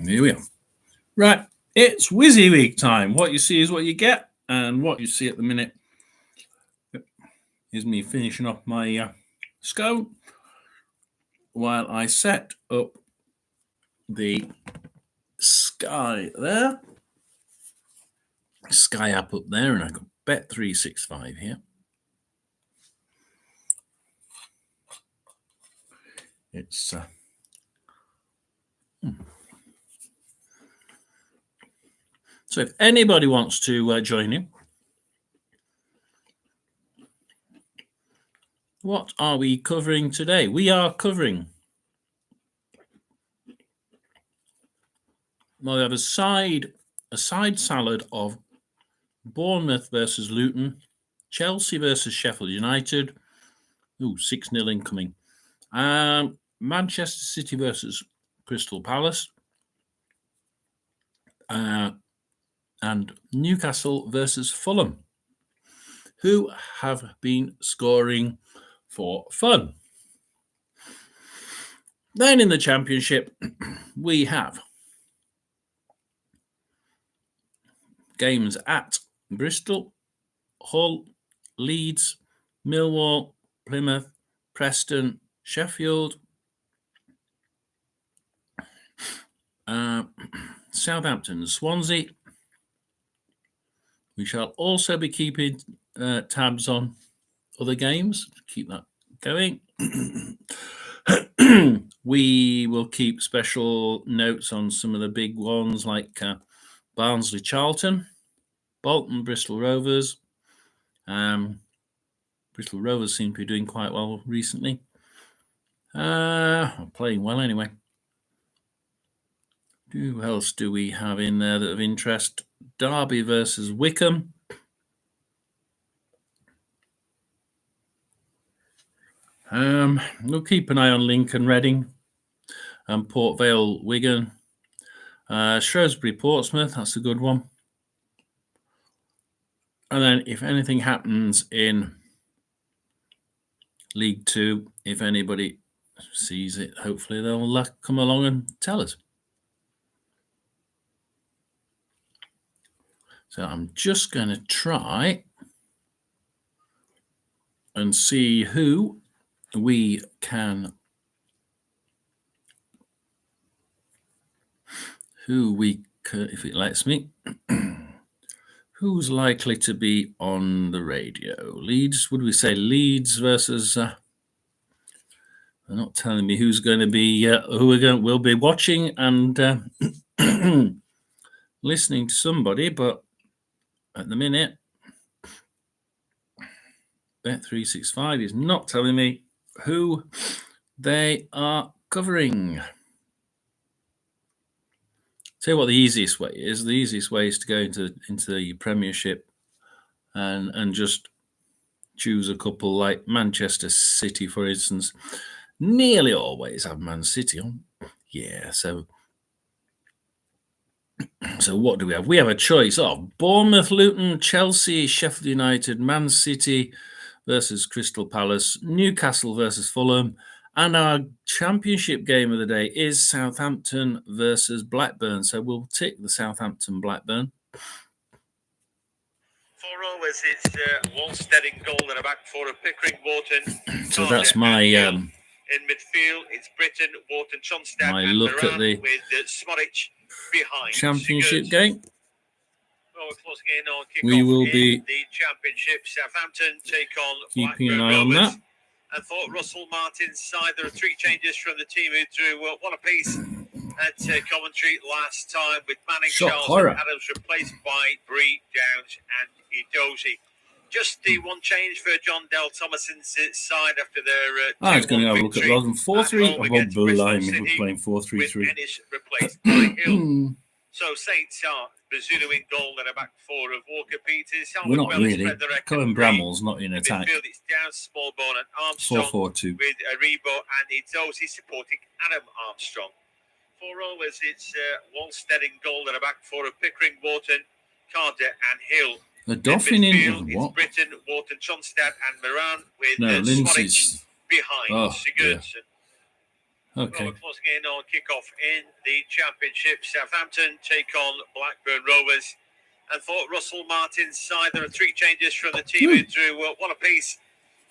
Here we are. Right, it's Wizzy Week time. What you see is what you get, and what you see at the minute is me finishing off my scone while I set up the Sky there. Sky app up there, and I've got Bet365 here. It's so if anybody wants to join in, what are we covering today? We are covering. Well, we have a side salad of Bournemouth versus Luton, Chelsea versus Sheffield United. 6-0 incoming. Manchester City versus Crystal Palace. And Newcastle versus Fulham, who have been scoring for fun. Then in the Championship, we have games at Bristol, Hull, Leeds, Millwall, Plymouth, Preston, Sheffield, Southampton, Swansea. We shall also be keeping tabs on other games. Keep that going. We will keep special notes on some of the big ones like Barnsley, Charlton, Bolton, Bristol Rovers. Bristol Rovers seem to be doing quite well recently. Playing well anyway. Who else do we have in there that of interest? Derby versus Wickham. We'll keep an eye on Lincoln, Reading, and Port Vale, Wigan. Shrewsbury, Portsmouth, that's a good one. And then if anything happens in League Two, if anybody sees it, hopefully they'll come along and tell us. So I'm just going to try and see who we can, if it lets me, who's likely to be on the radio. Leeds, would we say Leeds versus, they're not telling me who's going to be, who we'll be watching and listening to somebody, but at the minute, Bet365 is not telling me who they are covering. Tell you what the easiest way is. The easiest way is to go into the Premiership and just choose a couple like Manchester City, for instance. Nearly always have Man City on. Yeah, so what do we have? We have a choice of Bournemouth, Luton, Chelsea, Sheffield United, Man City versus Crystal Palace, Newcastle versus Fulham, and our Championship game of the day is Southampton versus Blackburn. So we'll tick the Southampton Blackburn. For always, it's Walstead in goal and a back four of Pickering, Wharton. So that's my in midfield. It's Britain, Wharton, Chonstad, my and look Moran at the with Smorich behind. Championship game. Well, we're closing in on kickoff We will be in the Championship. Southampton take on keeping an Blackburn eye on Rovers. that. And thought Russell Martin's side. There are three changes from the team who threw one apiece at commentary last time, with Manning, Shock Charles, horror. and Adams replaced by Bree, Downs, and Edozie. Just the one change for John Dell Thomason's side after their. I was going to have a look at Rotherham 4-3. Bob Blimey was playing 4-3-3. With Ennis replaced by Hill. So Saints are Bazunu in goal and a back four of Walker Peters. We're not really. Colin Bramall's not in attack. Midfield, it's Downs, Smallbone, and Armstrong 4-4-2. with Aribo and Edozie supporting Adam Armstrong. For always, it's Walstead in goal and a back four of Pickering, Wharton, Carter, and Hill. The Dauphin in It's what? Britain, Wharton, Chonstad, and Moran with No, Swanich Lindsay's behind Sigurdsson. Okay. Well, we're closing in on kick-off in the Championship. Southampton take on Blackburn Rovers. And for Russell Martin's side, there are three changes from the team who drew one apiece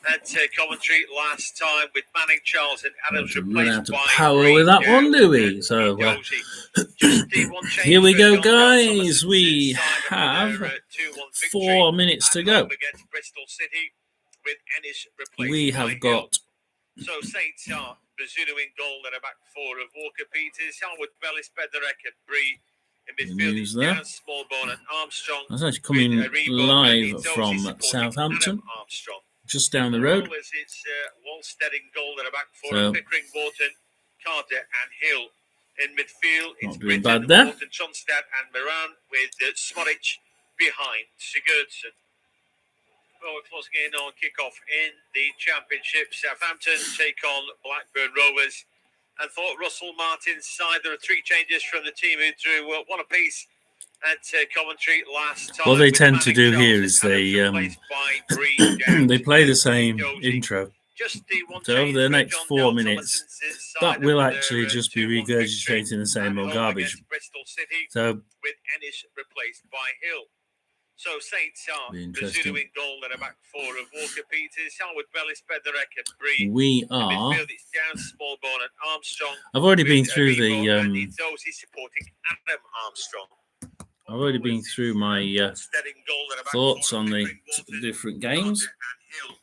at commentary last time, with Manning, Charles and Adams Run replaced out of by power with that one, do we? and So Dozy. Just the one change here we for go, John Bell guys. Thomason's We side after have their 2-1 victory 4 minutes to at go. home against Bristol City, with Ennis replaced We by have Hill. got So Saints are Bazunu in goal and a back four of Walker Peters, Howard Bellis, Bednarek and Bree. In midfield, news it's there. down Smallbone and Armstrong. That's actually coming with Rebo live and Dozy from supporting Southampton, Adam Armstrong. just down the For road. Rovers, it's Wallstead in goal and a back four So- of Pickering, Wharton, Carter and Hill. In midfield, it's Not doing Britton, bad there. Walton, Tronstad and Moran, with Smodic behind Sigurdsson. Well, we're closing in on kick-off in the Championship. Southampton take on Blackburn Rovers. And for Russell Martin's side, there are three changes from the team who drew one apiece at commentary last time. What they with tend to Manning, do here Charles is and they Adams replaced by Bree, Downs, they play the and same Dozy. intro. Just the one So over change the for next John 4 Dell minutes, Thomason's that side will after actually their, just be 2-1 victory regurgitating the same at old home garbage. against Bristol City, So with Ennis replaced by Hill. So Saints are Be interesting. Bazunu in goal and a back four of Walker Peters, Howard Bellis, Bednarek and Bree. we In are. midfield, it's down Smallbone and Armstrong. I've already been with through Rebo and the. Dozy supporting Adam Armstrong. I've already been through my Wallstead in goal and a back thoughts four of on the Pickering, Wharton, different games. Carter and Hill.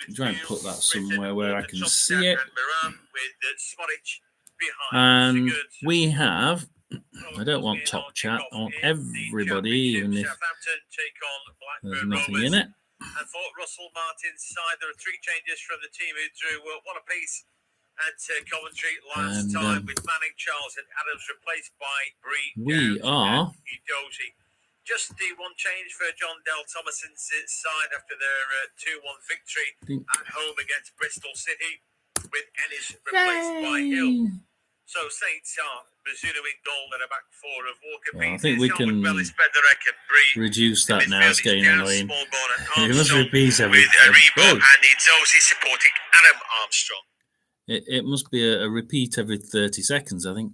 In Try and midfield, put that Britton, somewhere where I Walton, can Tronstad see it. and Moran, with Smodic behind And Sigurdsson. we have. Well, I don't closing want in top on chat. kick-off I want in the everybody, Championship. even if Southampton take on there's Blackburn nothing Rovers. in it. And for Russell Martin's side, there are three changes from the team who drew one apiece at commentary last And, time, with Manning, Charles and Adams replaced by Bree, We Downs are. and Dozy. Just the one change for John Dell Thomason's side after their 2-1 victory at home against Bristol City, with Ennis replaced by Hill. Yay! So Saints are Bazunu in goal and a back four of Walker Well, I Peters, think we Howard can Bellis, Bednarek and Bree. Reduce In that now. midfield, It's getting down annoying. Smallbone and You must Armstrong, repeat every. with Rebo Oh, and Dozy supporting Adam Armstrong. it must be a repeat every 30 seconds, I think.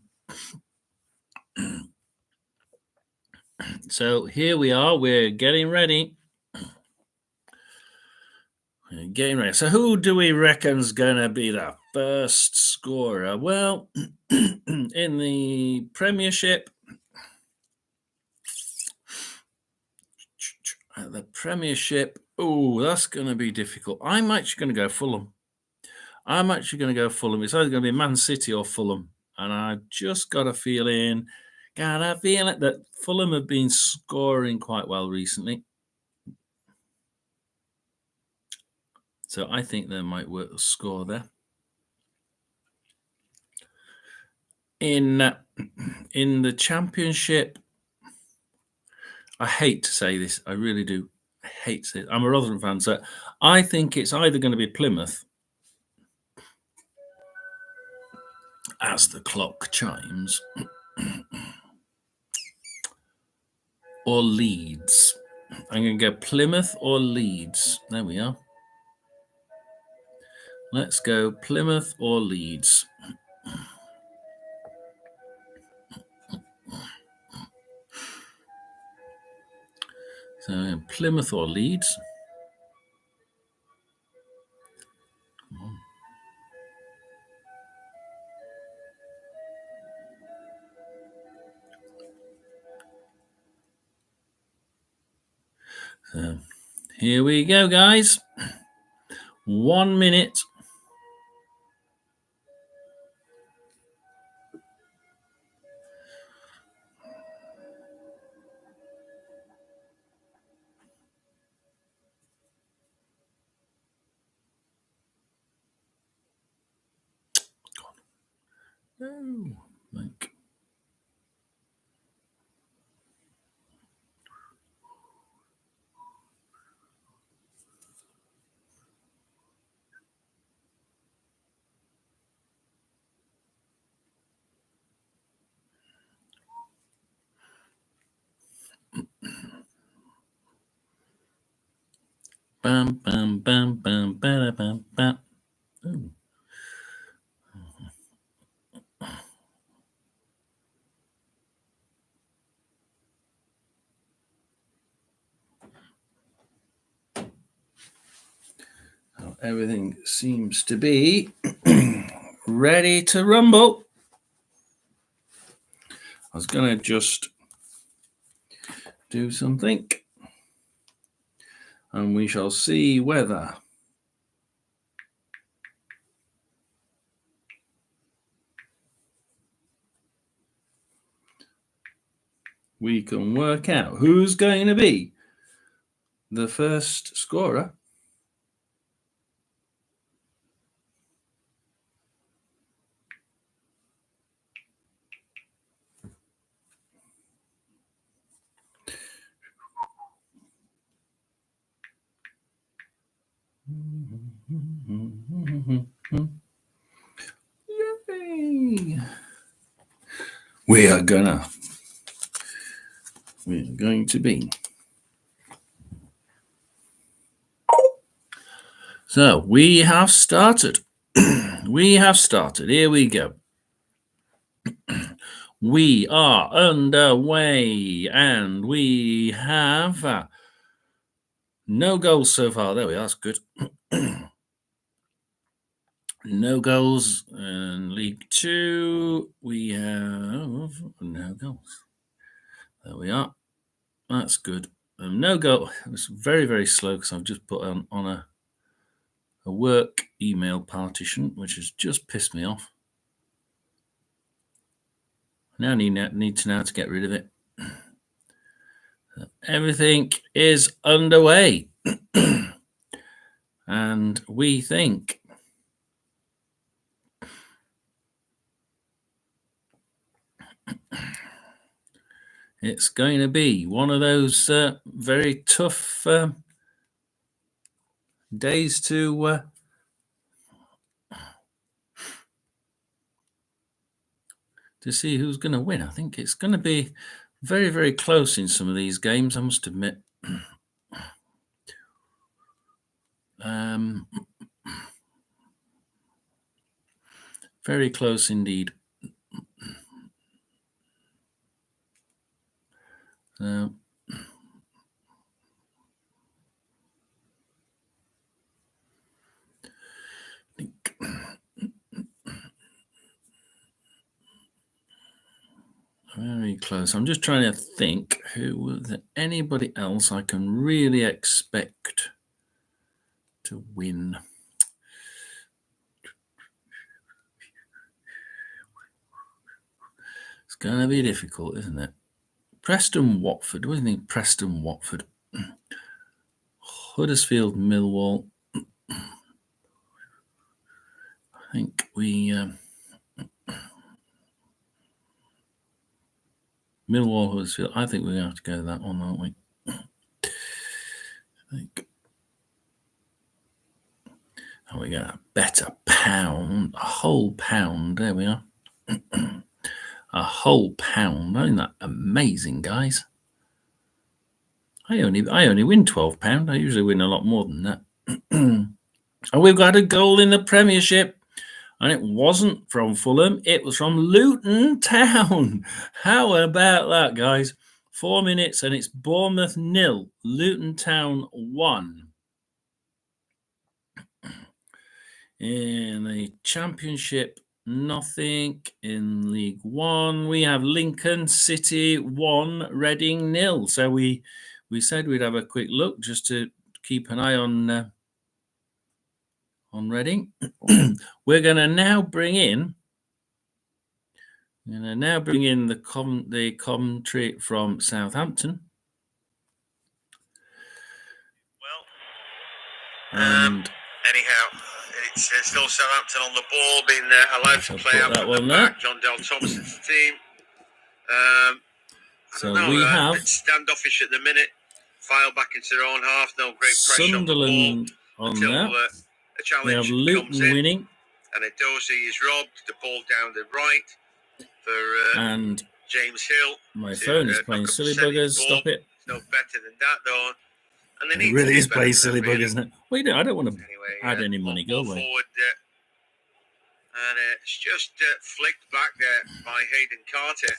So here we are. We're getting ready. So who do we reckon's gonna be the first scorer? Well, in the Premiership, oh, that's gonna be difficult. I'm actually gonna go Fulham. It's either gonna be Man City or Fulham, and I've just got a feeling that Fulham have been scoring quite well recently. So I think they might work the score there. In the Championship, I hate to say this, I really do. I hate to say it. I'm a Rotherham fan, so I think it's either going to be Plymouth, as the clock chimes, or Leeds. I'm going to go Plymouth or Leeds. There we are. Let's go Plymouth or Leeds. So Plymouth or Leeds. Come on. So here we go, guys. 1 minute. Oh, like. Bam, bam, bam, bam, bam, bam, bam. Oh. everything seems to be ready to rumble. I was going to just do something, and we shall see whether we can work out who's going to be the first scorer. Yay! We're going to be. So we have started. Here we go. We are underway, and we have no goals so far. There we are. That's good. No goals in League 2. We have no goals. There we are. That's good. No goal. It was very, very slow because I've just put on a work email partition, which has just pissed me off. Now need to get rid of it. Everything is underway. And we think it's going to be one of those very tough days to see who's going to win. I think it's going to be very, very close in some of these games, I must admit. Very close indeed. Very close. I'm just trying to think anybody else I can really expect to win. It's going to be difficult, isn't it? Preston Watford. What do you think? Preston Watford. Huddersfield Millwall. I think we Millwall Huddersfield. I think we're going to have to go to that one, aren't we? I think. And we're going to bet a pound, a whole pound. There we are. A whole pound. Isn't that amazing, guys? I only win £12. I usually win a lot more than that. And we've got a goal in the Premiership. And it wasn't from Fulham. It was from Luton Town. How about that, guys? 4 minutes and it's Bournemouth 0, Luton Town 1. In the Championship, nothing. In League 1, we have Lincoln City 1, Reading 0. So we said we'd have a quick look just to keep an eye on Reading. We're going to now bring in the commentary from Southampton. Well, anyhow, it's still Southampton on the ball, being allowed to play out from the back. John Del Thomas's team. So we have a bit standoffish at the minute. File back into their own half. No great pressure Sunderland on the ball on until a challenge we have Luton comes in. winning. And Edozie is robbed. The ball down the right for and James Hill. My phone is playing silly buggers. Stop it. It's no better than that, though. And it really is playing silly buggers, isn't it? Well, I don't want to add any money. Go away. Forward, and it's just flicked back there by Hayden Carter.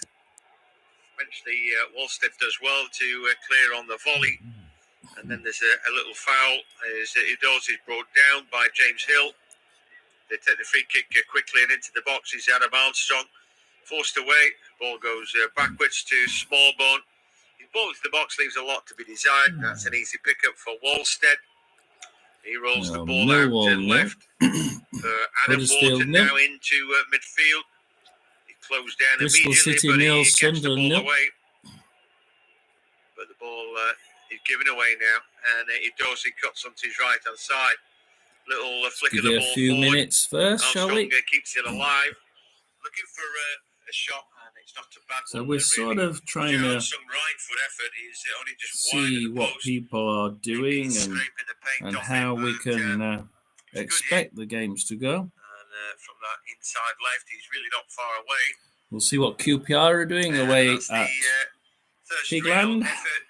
Eventually, Wallstead does well to clear on the volley. And then there's a little foul as Edozie is brought down by James Hill. They take the free kick quickly and into the box is Adam Armstrong. Forced away, ball goes backwards to Smallbone. His ball into the box leaves a lot to be desired. That's an easy pickup for Wallstead. He rolls the ball Millwall out to left. Adam Huddersfield Morton now into midfield. He closed down Bristol immediately, City but he nil, gets the Sunderland ball nil. away. But the ball is given away now, and Edozie cuts onto his right-hand side. Little flick Give of the it a ball few forward. minutes first, shall Armstrong we? keeps it alive. Looking for a shot, and it's not a bad So one. we're sort of trying to Armstrong right foot effort is only just see wide of the what post. people are doing He's and scraping the paint and off how it, we but, can it's good expect the games to go. And from that inside left, he's really not far away. We'll see what QPR are doing away That's at the first real Pigland. effort.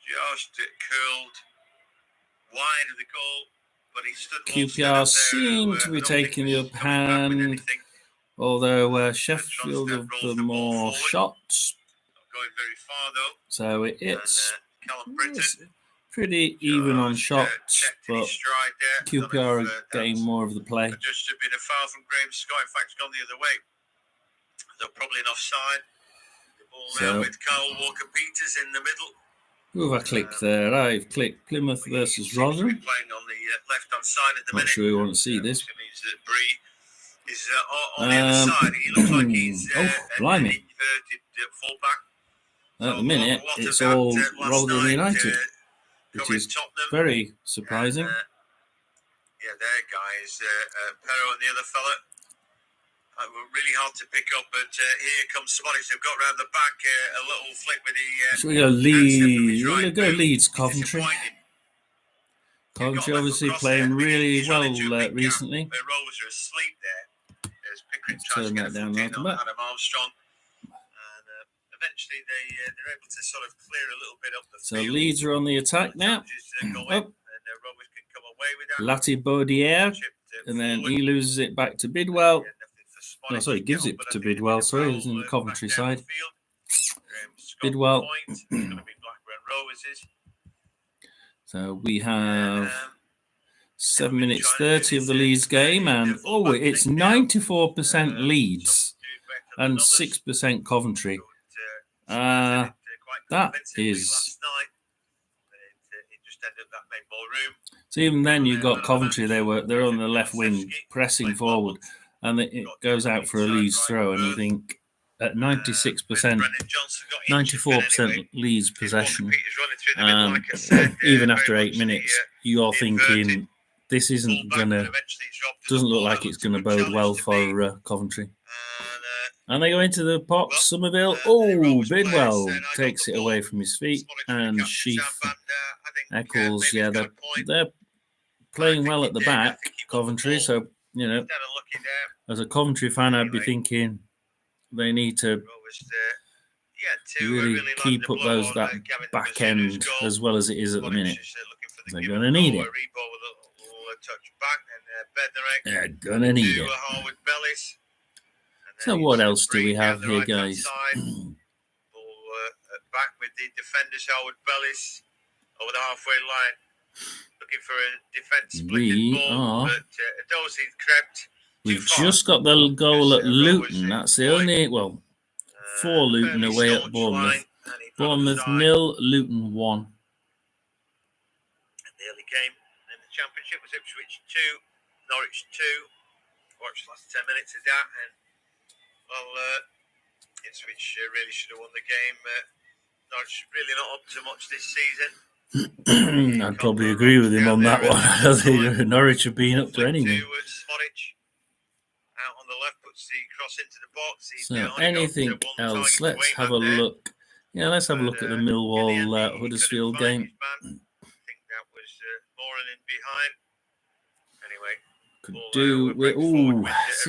Just curled wide of the goal, but he stood QPR seem to be taking the upper hand, although Sheffield have the more shots. Not going very far though. So it's Callum Britton pretty even on shots, checked in but his stride there. QPR are getting more of the play. Just been a foul from Graham Scott. In fact, it's gone the other way. They're probably an offside. The ball now with Carl Walker-Peters in the middle. Who have I clicked there? I've clicked Plymouth versus Rotherham. Playing on the left-hand side at the Not minute. sure we want to see this. Which means that Bree is on the other side. He looks like he's blimey. an inverted fullback. At the minute, it's all Rotherham United, which is very surprising. Yeah, their guys, Pero and the other fella, were really hard to pick up. But here comes Smollett. They've got round the back, a little flick with the. So we go Leeds. We'll go Leeds, Coventry. Coventry obviously playing really well recently. Rovers are asleep there. Let's turn that down right Adam Armstrong. Eventually, they're able to sort of clear a little bit up the So field. Leeds are on the attack now. Up. Lati Baudier, and then he loses it back to Bidwell. No, sorry, gives it to Bidwell. Sorry, he's in the Coventry side. Bidwell. So we have 7 minutes 30 of the Leeds game, and it's 94% Leeds and 6% Coventry. That is. So even then, you've got Coventry. They're on the left wing, pressing forward, and it goes out for a Leeds throw. And you think at 96%, 94% Leeds possession, even after 8 minutes, you're thinking this isn't gonna. Doesn't look like it's gonna bode well for Coventry. And they go into the box, Somerville. Bidwell takes it away from his feet. And Sheaf, Eccles, they're playing well at the back, Coventry. So, as a Coventry fan, I'd be thinking they need to really keep up that back end as well as it is at the minute. They're going to need it. They're going to need it. So what else do we have here, guys? Back with the defenders, Howard Bellis over the halfway line, looking for a defence. We've just got the goal at Luton. That's the only, for Luton away at Bournemouth. Bournemouth 0, Luton 1. The early game in the Championship was Ipswich 2, Norwich 2. Watch the last 10 minutes of that, and Ipswich really should have won the game. Norwich really not up to much this season. I'd probably agree with him on that one. I don't think Norwich have been up to anything. Out on the left, puts the cross into the box. So anything else? Let's have a look. Yeah, let's have a look at the Millwall Huddersfield game. I think that was Moran in behind. Anyway. So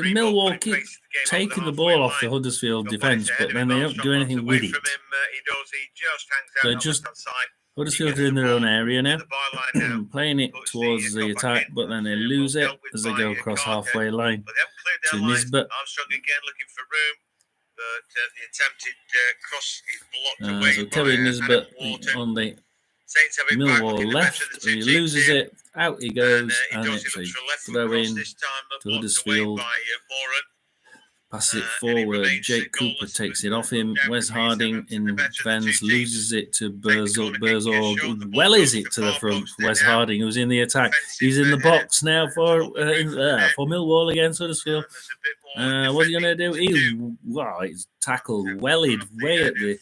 Millwall keep taking the ball off the Huddersfield defence, but then they don't do anything with it. Huddersfield are in their own area now, playing it towards the attack, but then they lose it as they go across halfway line to Nisbet. Armstrong again looking for room, but the attempted cross is blocked away. So Kerry Nisbet on the Saints have it back, looking Millwall the better of left, the two he teams loses here. it, out he goes, and He it's a looks for a left foot throw cross in this time, to blocked away Huddersfield. by Moran. Passes it And it forward. remains Jake Cooper goalless, takes but it off him. no doubt Wes could be Harding Southampton the better of the two defends, teams. loses it to Take the corner kick, Burzorg. shot, the ball Well, is goes it to the far front post, for Wes and now Harding, who's in the attack. offensive He's in the header, box now a for little bit away from the net. Millwall against Huddersfield. And there's a bit more What's he going to defending do? He's tackled wellied way at the.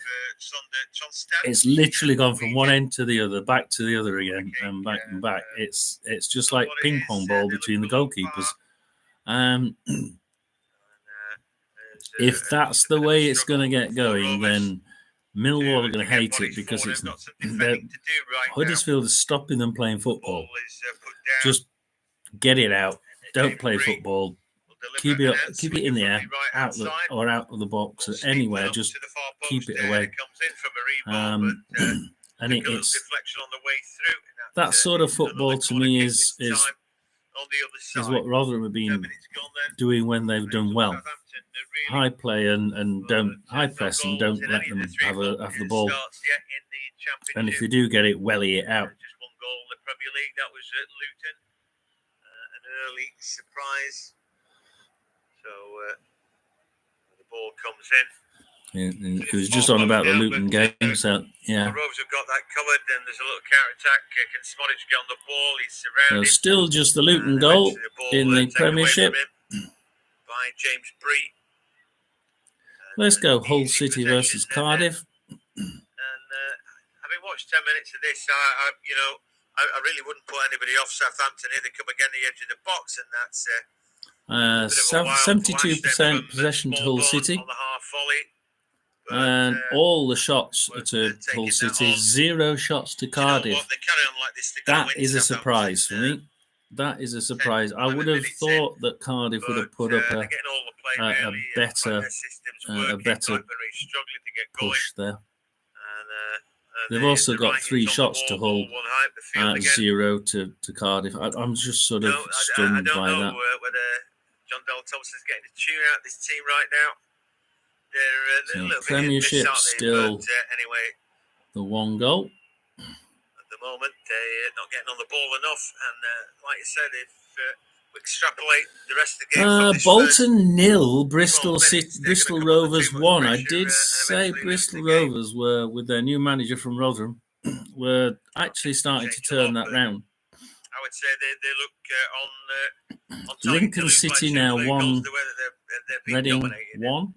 Sonstad. It's literally gone from one end to the other, back to the other again, Okay, and back and back. It's just so like what it ping is, pong ball they between the look goalkeepers. far. If that's the way it's going to get going, then Millwall are going to hate it because it's Huddersfield is stopping them playing football. Just get it out. Don't play football. Keep it in the air, out of the box, anywhere. Just keep it away. And it's that sort of football to me is what Rotherham have been doing when they've done well. High play and don't high press and don't let them have the ball. And if you do get it, welly it out. Just one goal in the Premier League. That was at Luton. An early surprise. So the ball comes in. It was just on about the Luton game, so yeah. The Rovers have got that covered, and there's a little counter-attack. Can Smodic get on the ball? He's surrounded. So still just the Luton goal in the Premiership. By James Bree. Let's go Hull City versus Cardiff. And having watched 10 minutes of this, I really wouldn't put anybody off Southampton here. They come again the edge of the box, and that's 72% possession to Hull City. On the half volley. And all the shots to Hull City, 0 shots to Cardiff. That is a surprise for me. That is a surprise. I would have thought that Cardiff would have put up a better push there. They've also got 3 shots to Hull, 0 to Cardiff. I'm just sort of stunned by that. I don't know whether John Dale Thompson's getting a tune out this team right now. They're a little Premiership bit still anyway. The 1 goal. At the moment, they're not getting on the ball enough, and like you said, if we extrapolate the rest of the game, Bolton 0, Bristol Rovers 1. I did say Bristol Rovers were, with their new manager from Rotherham, were actually starting to turn that round. I would say they look on Lincoln City now 1, Reading 1.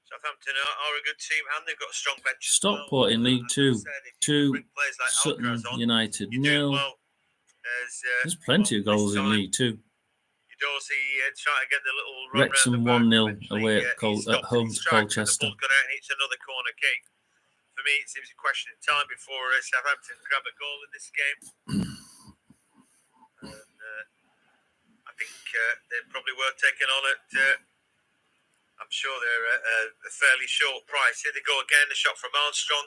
Southampton are a good team, and they've got a strong bench. Stockport in League 2, 2. Sutton United 0. There's plenty of goals in League 2. Dorsey trying to get the little Wrexham 1-0 away at home to Colchester. It's another corner kick. For me, it seems a question of time before Southampton grab a goal in this game. And I think they're probably worth taking on at. I'm sure they're a fairly short price. Here they go again. A shot from Armstrong.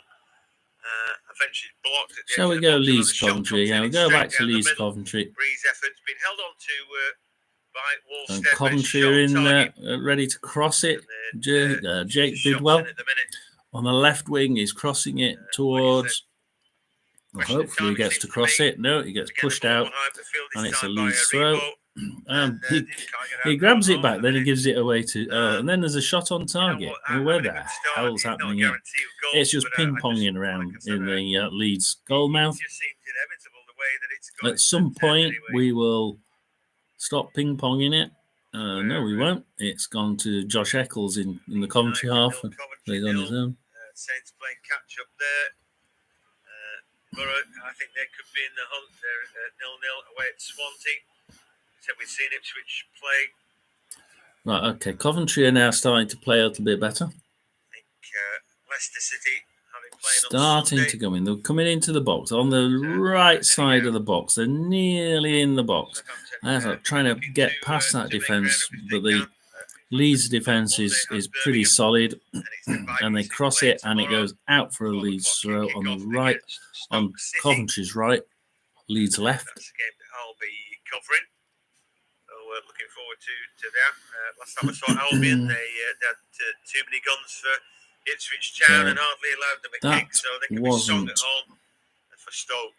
Eventually blocked. At the Shall we go Leeds Coventry? Yeah, we'll go back to Leeds Coventry. Bree's effort's been held on to by Wallstead. And Coventry are in there, ready to cross it. Jake Bidwell on the left wing is crossing it towards. Hopefully he gets to cross it. No, he gets pushed out, and it's a Leeds throw. He grabs it back, then he gives it away to. And then there's a shot on target. Where the hell's happening here? It's just ping-ponging around in the Leeds goalmouth. At some point, we will stop ping-ponging it. No, we won't. It's gone to Josh Eccles in the Coventry half, and plays on his own. Saints playing catch-up there. Borough, I think they could be in the hunt. They're 0-0 away at Swansea. We've seen Ipswich play. Right, okay. Coventry are now starting to play a little bit better. I think Leicester City having played starting to come in. They're coming into the box on the right side of the box. They're nearly in the box. They're trying to get past that defence, but the Leeds defence is pretty solid, and they cross it, and it goes out for a Leeds throw on the right, on Coventry's right, Leeds left. That's the game that I'll be covering. We're looking forward to that. Last time I saw Albion, they had too many guns for Ipswich Town and hardly allowed them a kick, so they can be strong at home. for Stoke.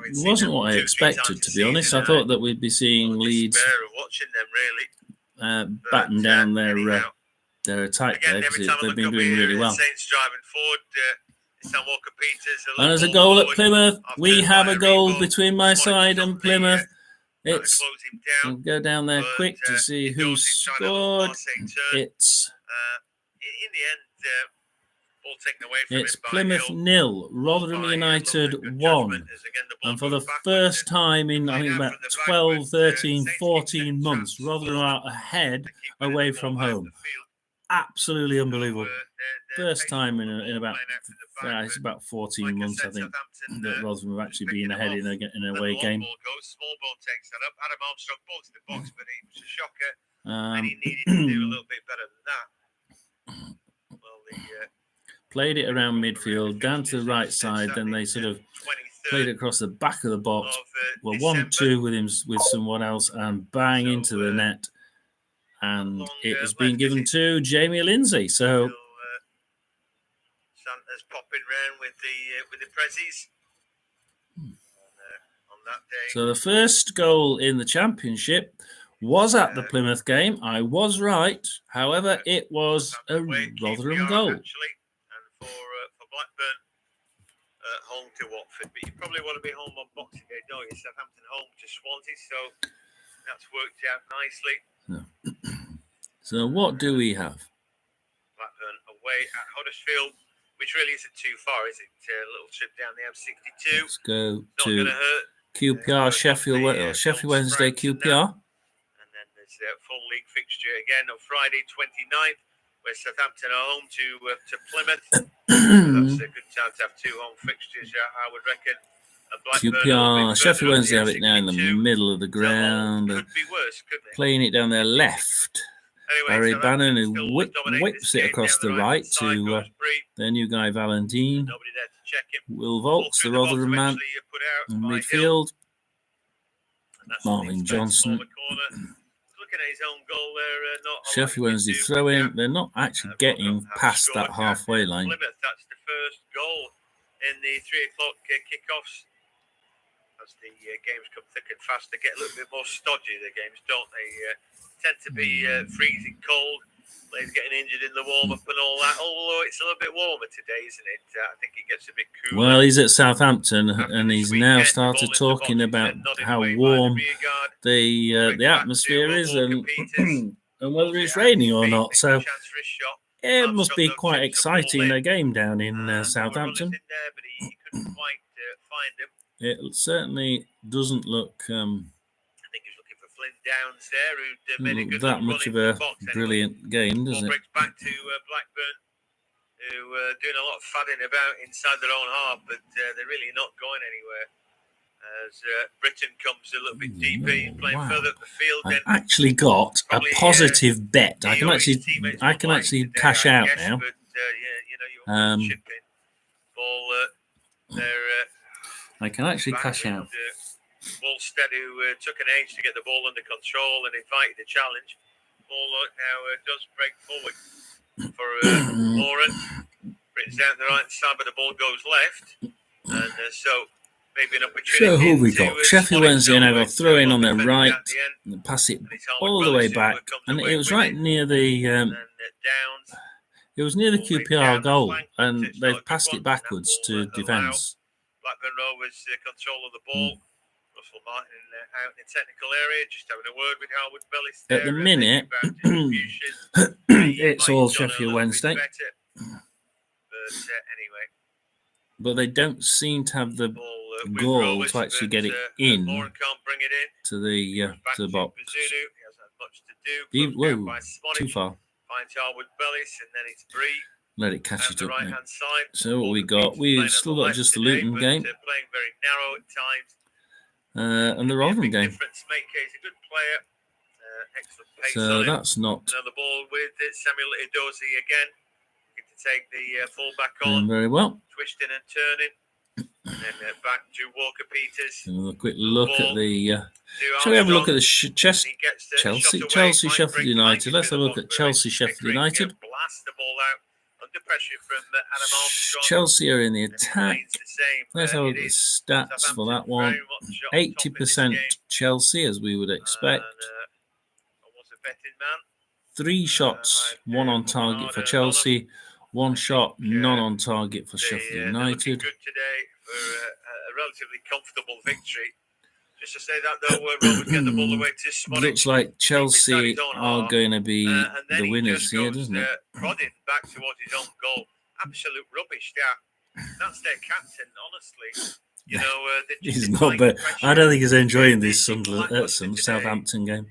It wasn't what I expected, to be honest. I thought that we'd be seeing Leeds watching them really batten down their attack there, because they've been doing really well. Saints driving forward. Sam Walker-Peters. And there's a goal at Plymouth. We have a goal between my side and Plymouth. It's I'll go down there quick to see who scored. It's in the end, ball taken away from it's him by Plymouth Hill. 0, Rotherham United 1. And for the first time in, I think, about 12, 13, 14 months, Rotherham are ahead away from home. Absolutely unbelievable. First time in about it's about 14 months, I think, that Rotherham have actually been ahead in an away game. Small ball takes that up. Adam Armstrong ball to the box, but it was a shocker, and he needed to do a little bit better than that. Well, played it around midfield, down to the right side. Then they sort of played it across the back of the box. Well, 1-2 with someone else, and bang into the net. And it has been given to Jamie Lindsay. So Santa's popping round with the prezzies on that day. So the first goal in the Championship was at the Plymouth game. I was right. However, it was a Rotherham goal. Actually, and for Blackburn, home to Watford. But you probably want to be home on Boxing Day, don't you? Southampton home to Swansea, so that's worked out nicely. So what do we have? Blackburn away at Huddersfield, which really isn't too far, is it? A little trip down the M62. Let's go Not to going to hurt. QPR, Sheffield Wednesday, QPR. And then there's a full league fixture again on Friday 29th, where Southampton are home to Plymouth. That's a good time to have two home fixtures, I would reckon. QPR, Sheffield Wednesday have it now in the middle of the ground. Could be worse, couldn't it? Playing it down their left. Barry Bannon, who whips it across the right to their new guy Valentine. Will Volks, the Rotherham man, in midfield. Marvin Johnson. Sheffield Wednesday throw in. They're not actually getting past that halfway line. That's the first goal in the 3:00 kickoffs. As the games come thick and fast, they get a little bit more stodgy, the games, don't they? Tend to be freezing cold. Players getting injured in the warm-up and all that. Although it's a little bit warmer today, isn't it? I think it gets a bit cooler. Well, he's at Southampton, and he's now started talking about how warm the atmosphere is and whether it's raining or not. So it must be quite exciting, a game down in Southampton. It certainly doesn't look Downs there, who'd made a good that much of a brilliant game, does it? Brings back to Blackburn, who are doing a lot of fadding about inside their own half, but they're really not going anywhere. As Britain comes a little bit deeper, playing further up the field. I actually got a positive bet. I can actually cash out now. But ball there. I can actually cash out. Wolstead, who took an age to get the ball under control and invited the challenge. Ball now does break forward for Moran. Britain's down the right side, but the ball goes left. And so maybe an opportunity. So who have we got? Sheffield Wednesday now got throw in on their right and pass it all the way back. And it was right near the it was near the QPR goal, and they've passed it backwards to defence. Blackburn Rovers control of the ball. Russell Martin out in the technical area, just having a word with Howard Bellis. At the minute, it's all Sheffield Wednesday. Anyway. But they don't seem to have the goal to actually get it in to the box. Whoa, too far. Finds Howard Bellis, and then it's Bree. Let it catch it up now. So what we got? We've still got just the Luton game. Playing very narrow at times. And the Rotherham game. He's a good player. Excellent pace so that's not. Another ball with Samuel Edozie again. Looking to take the fullback on. Very well. Twisting and turning. And then back to Walker-Peters. Another quick look at the. Shall we have a look at the Chelsea, Sheffield United? Let's have a look at Chelsea, Sheffield United. Blast the ball out under pressure from Adam Armstrong. Chelsea are in the attack. Remains the same. Let's have a look It at the is stats for that Southampton one. very much up top in this 80% game. Chelsea, as we would expect. I was a betting man. 3 shots, I'd, 1 on put target hard for on Chelsea, 1 I shot, think, none on target for They're Sheffield looking United. good today for a relatively comfortable victory. Just to say that though, Rovers get the ball away to Smodic. Looks like Chelsea are going to be and then the he winners just here, goes, doesn't it? prodding back towards his own goal. Absolute rubbish. That's their captain, honestly. You know, He's not bad. I don't think he's enjoying this Southampton game.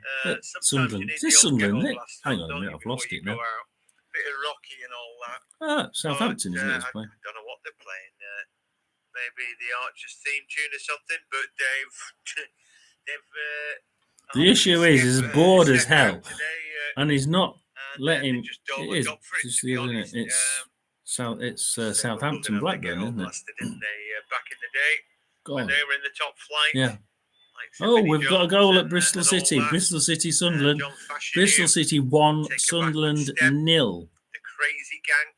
Sunderland. Is this Sunderland? Isn't it? Hang on a minute, I've lost it now. Bit of Rocky and all that. Southampton, isn't it? I don't know what they're playing. Maybe the Archers theme tune or something, but the issue is he's bored as hell, and he's not letting. It is just the other, isn't it? It's Southampton Blackburn, isn't it? Back in the day, when they were in the top flight. Yeah. Oh, we've got a goal at Bristol City. Bristol City, Sunderland. Bristol City 1, Sunderland 0. The crazy gang.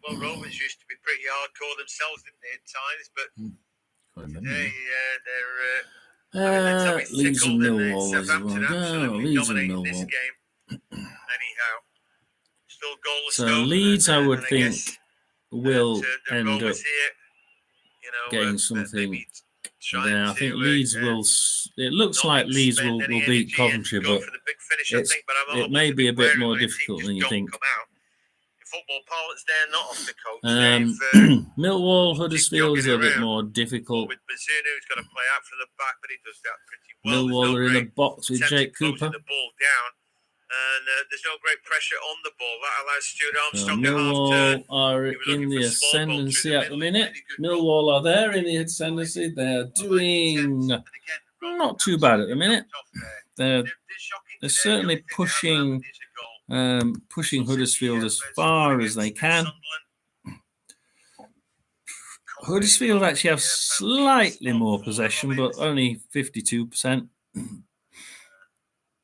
Well, Rovers used to be pretty hardcore themselves, didn't they, at times? But today, they're Leeds and Millwall as Southampton well. absolutely Leeds and dominating this Millwall. game. Anyhow, still goalless. So Leeds, I would think, will the end up Rovers here, you know, getting something maybe there. I think Leeds will. It looks like Leeds will beat Coventry, but it may be a bit more difficult than you think. Football parlance, they're not off the coach. Millwall, Huddersfield is a bit more difficult. With Bazunu, who's got to play out from the back, but he does that pretty well. Millwall are in a box with Jake Cooper. The ball down, and there's no great pressure on the ball. That allows Stuart Armstrong to Millwall are in the ascendancy at the minute. Millwall are there in the ascendancy. They're doing not too bad at the minute. They're certainly pushing Huddersfield as far as they can. Huddersfield actually have slightly more possession, but only 52%.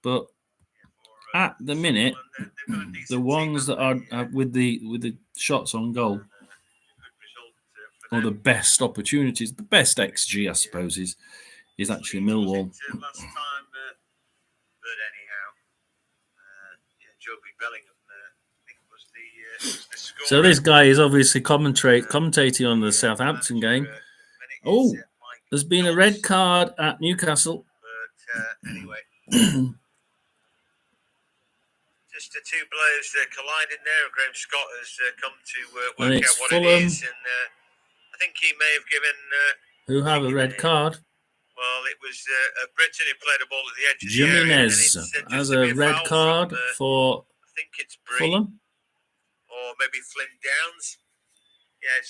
But at the minute, the ones that are with the shots on goal, or the best opportunities, the best XG, I suppose, is actually Millwall. So this guy is obviously commentating on the Southampton game. Oh, there's been a red card at Newcastle. But anyway, just the two players colliding there. Graham Scott has come to work out what Fulham, it is, and I think he may have given. Who have a red card? Well, it was Britain who played a ball at the edge of Jimenez has a red card for I think it's Fulham. Or maybe Flynn Downs. Yeah,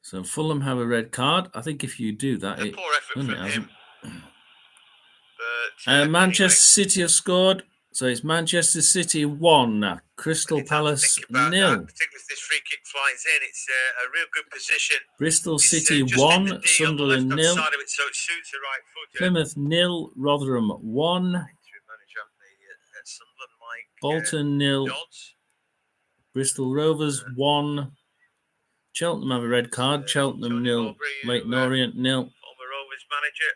so Fulham have a red card. I think if you do that, a poor effort from him. But Manchester City have scored. So it's Manchester City 1, Crystal Palace 0. Particularly if this free kick flies in, it's a real good position. Bristol City 1, Sunderland 0. So it suits the right footer. Plymouth 0, Rotherham 1. Bolton 0, Bristol Rovers 1. Cheltenham have a red card. Cheltenham 0, Leyton Orient 0. Former Rovers manager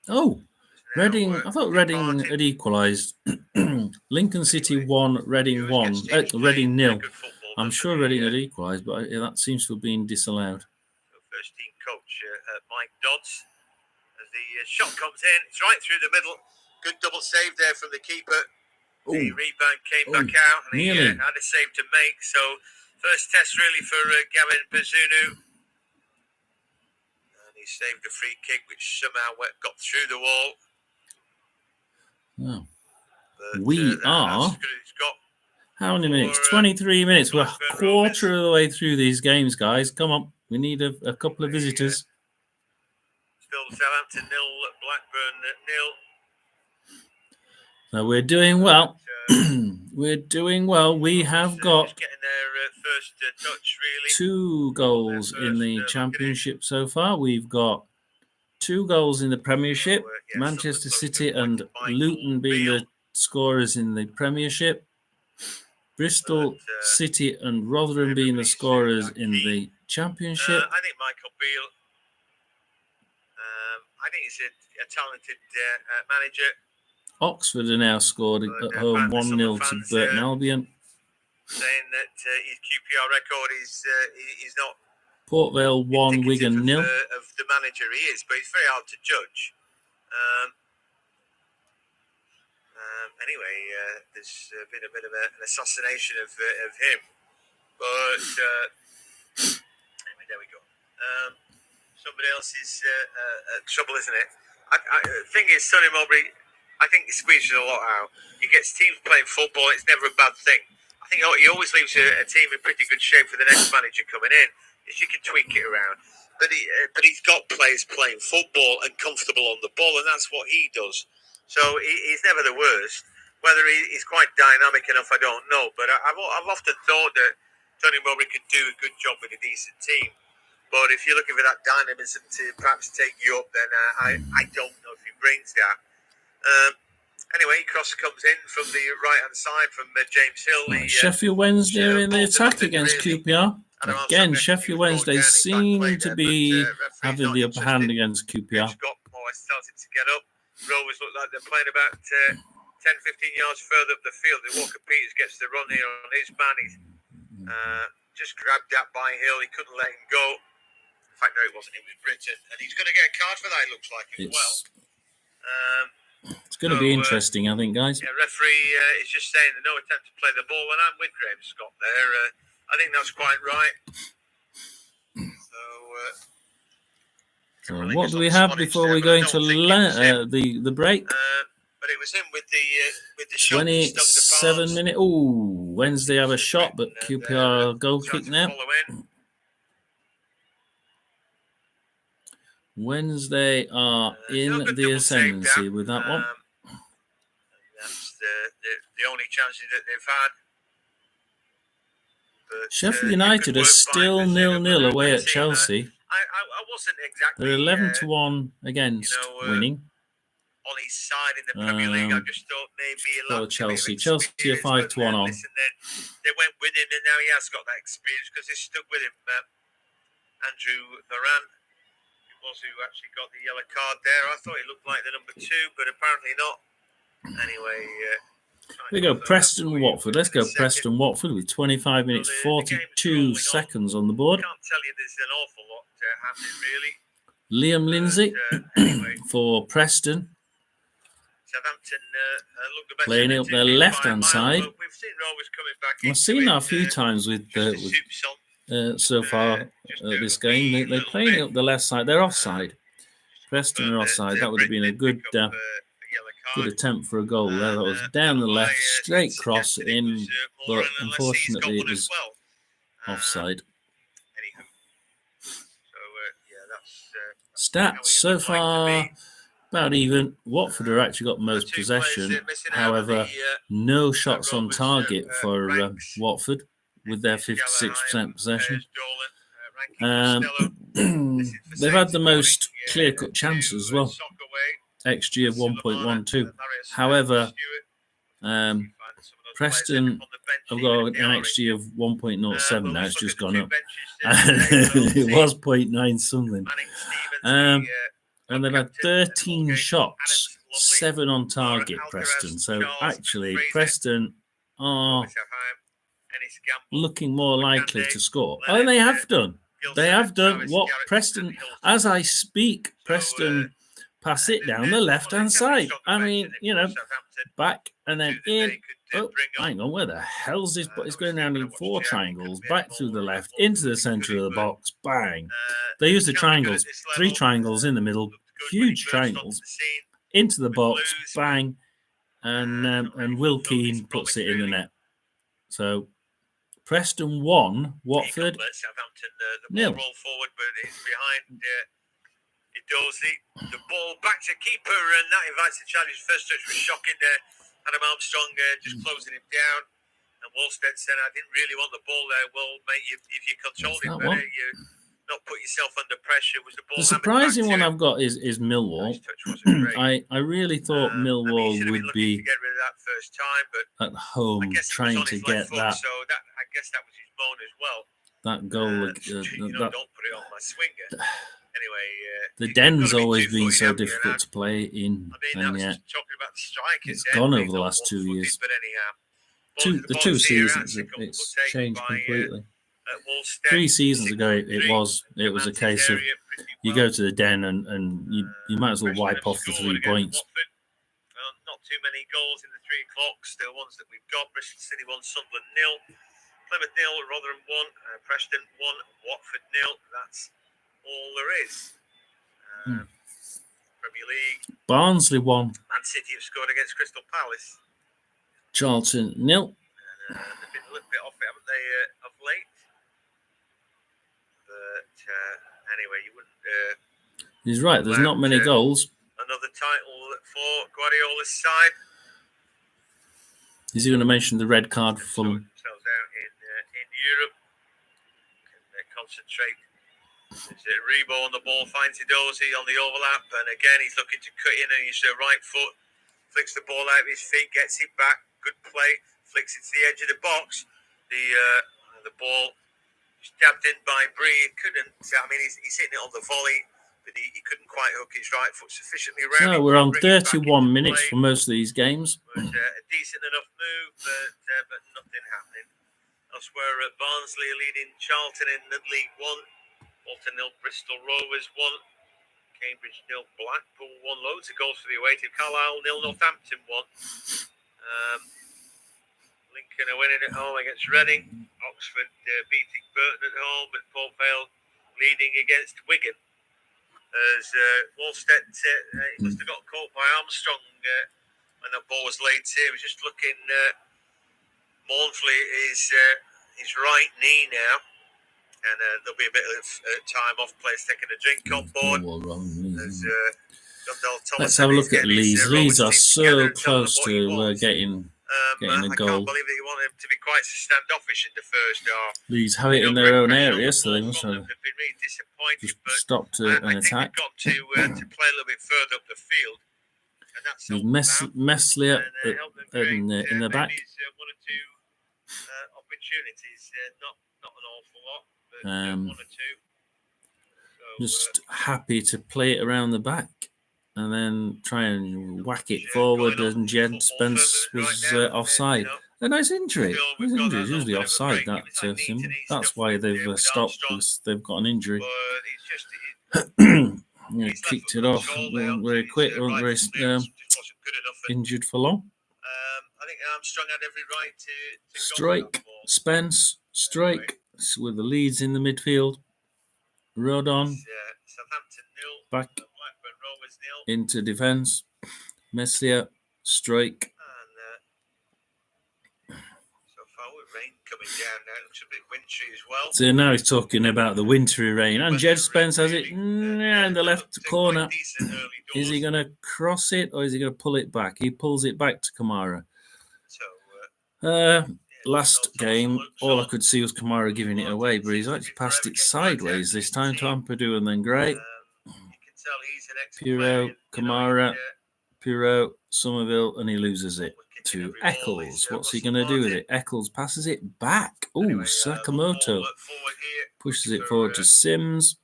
who. Oh, Reading. I thought Reading had equalised. Lincoln City 1, Reading 1. Reading 0. I'm sure Reading had equalised, but that seems to have been disallowed. First team coach Mike Dodds. As the shot comes in, it's right through the middle. Good double save there from the keeper. The rebound came back out, and he had a save to make. So, first test really for Gavin Bazunu. And he saved a free kick, which somehow got through the wall. Oh. But, we are. How many minutes? 23 minutes. We're a quarter of the way through these games, guys. Come on. We need a couple of visitors. Still Southampton 0, Blackburn 0. So we're doing well. We're doing well. We have got getting their first touch, really. 2 goals in the championship so far. We've got 2 goals in the Premiership. So, yeah, Manchester Sunderland City and appointed by Luton being Beale. the scorers in the Premiership. Bristol City and Rotherham being the scorers in the Championship. I think Michael Beale, I think he's a talented manager. Oxford are now scored at home 1-0 to Burton Albion. Saying that his QPR record is not Port Vale 1, Wigan 0. Of the manager he is, but it's very hard to judge. Anyway, there's been a bit of an assassination of him, but anyway, there we go. Somebody else's trouble, isn't it? The thing is, Sonny Mowbray, I think he squeezes a lot out. He gets teams playing football. It's never a bad thing. I think he always leaves a team in pretty good shape for the next manager coming in. If you can tweak it around, but he's got players playing football and comfortable on the ball, and that's what he does. So he's never the worst. Whether he's quite dynamic enough, I don't know. But I've often thought that Tony Mowbray could do a good job with a decent team. But if you're looking for that dynamism to perhaps take you up, then I don't know if he brings that. Anyway, cross comes in from the right-hand side from James Hill. Sheffield Wednesday in the attack against QPR. Again, Sheffield Wednesday seem to be having the upper hand against QPR. Started to get up. Rovers look like they're playing about 10-15 yards further up the field. Walker Peters gets the run here on his man. He's just grabbed that by Hill. He couldn't let him go. In fact, no, it wasn't. It was Britton. And he's going to get a card for that, it looks like, as well. It's going to be interesting, I think, guys. Yeah, referee is just saying that no attempt to play the ball, and I'm with Graham Scott there. I think that's quite right. So what do we have before we go into the break? But it was him with the 27-minute. Oh, Wednesday have a shot, but QPR goal kick now. Wednesday are in the ascendancy with that one. That's the only chances that they've had. But, Sheffield United are still 0-0 away at Chelsea. I wasn't exactly. They're 11-1 against winning. On his side in the Premier League, I just thought maybe Chelsea are 5-1 on. They went with him, and now he has got that experience because they stuck with him. Andrew Moran was who actually got the yellow card there. I thought he looked like the number 2, but apparently not. Anyway. We go Preston Watford. Let's go Preston Watford with 25 minutes 42 seconds on the board. I can't tell you there's an awful lot happening really. Liam Lindsay for Preston. Southampton playing it up their left-hand side. We've seen Rovers coming back. I've seen that a few times with so far this game. They're playing it up the left side. They're offside. Preston are offside. That would have been a good attempt for a goal there. That was down the left, straight cross in, but unfortunately it was offside. Stats so far about even. Watford have actually got most possession. However, no shots on target for Watford with their 56% possession. They've had the most clear-cut chances as well. XG of 1.12. However, Preston have got an XG of 1.07 now. It's just gone up. It was 0.9 something. And they've had 13 shots, 7 on target, Preston. So actually, Preston are looking more likely to score. Oh, and they have done. They have done what Preston, as I speak, Preston pass it down the left-hand side. I mean, back and then in. Oh, hang on, where the hell's this? It's going around in 4 triangles, back through the left, into the centre of the box, bang. They use the triangles, 3 triangles in the middle, huge triangles, into the box, bang, and Will Keane puts it in the net. So, Preston 1, Watford 0. Roll forward, but it's behind Edozie. The ball back to keeper, and that invites the challenge. First touch was shocking there. Adam Armstrong just closing him down. And Wolstead said, I didn't really want the ball there. Well, mate, if you controlled it better, not put yourself under pressure. Was the ball The hammered surprising back one to him? I've got is Millwall. His touch wasn't great. I really thought I mean, he Millwall should have been would looking to be get rid of that first time, but at I home guess it was trying on to his left get foot, that so I guess that was his moan as well. goal. Don't put it on my swinger. Anyway, The Den's always been so difficult to play in, I mean, and that yet was talking about the strikers. it's gone over the last 2 years. But anyhow, The 2 seasons, it's changed completely. 3 seasons ago, it was a case of you go to the Den and you might as well wipe off the 3 points. Not too many goals in the 3 o'clocks. The ones that we've got: Bristol City 1, Sunderland 0, Plymouth 0, Rotherham 1, Preston 1, Watford 0. That's all there is. Premier League. Barnsley 1. Man City have scored against Crystal Palace. Charlton 0. They've been a little bit off it, haven't they, of late? But anyway, you wouldn't. He's right. There's not many goals. Another title for Guardiola's side. Is he going to mention the red card for Fulham? Themselves out in Europe. Can concentrate. Rebo on the ball, finds Edozie on the overlap, and again he's looking to cut in, and he's right foot, flicks the ball out of his feet, gets it back, good play, flicks it to the edge of the box. The ball is jabbed in by Bree. Couldn't. I mean, he's hitting it on the volley, but he couldn't quite hook his right foot sufficiently around. So we're on 31 minutes for most of these games. It was a decent enough move, but nothing happening. Elsewhere, Barnsley leading Charlton in League 1. Bolton 0, Bristol Rovers 1, Cambridge 0, Blackpool 1. Loads of goals for the away team. Carlisle 0, Northampton 1. Lincoln are winning at home against Reading. Oxford beating Burton at home, and Port Vale leading against Wigan. As Wallstedt must have got caught by Armstrong when that ball was laid to him. He was just looking mournfully at his right knee now. And there'll be a bit of time off. Players taking a drink on board. Let's have a look at Leeds. Leeds are so close to getting a goal. I can't believe that you want him to be quite standoffish in the first half. Leeds have it in their own area, so they must have really disappointed, just stopped an attack. They've got to play a little bit further up the field. And that's with Meslier in the back. One or two opportunities, not an awful lot. One or two. Just happy to play it around the back and then try and whack it forward. And Jed Spence was offside. A nice injury. His injury is usually offside. That's why they've stopped, because they've got an injury. Kicked it off. Weren't very quick. Weren't very injured for long. I think Armstrong had every right to Strike. Spence. Strike. With the Leeds in the midfield. Rodon back into defence. Meslier, strike. And so far with rain coming down now, it looks a bit wintry as well. So now he's talking about the wintry rain. And Jed Spence has it in the left corner. Is he going to cross it or is he going to pull it back? He pulls it back to Kamara. Last game, all I could see was Kamara giving it away, but he's actually passed it sideways this time to Ampadu and then Gray. Puro, Kamara, Puro, Somerville, and he loses it to Eccles. What's he going to do with it? Eccles passes it back. Oh, Sakamoto pushes it forward to Sims.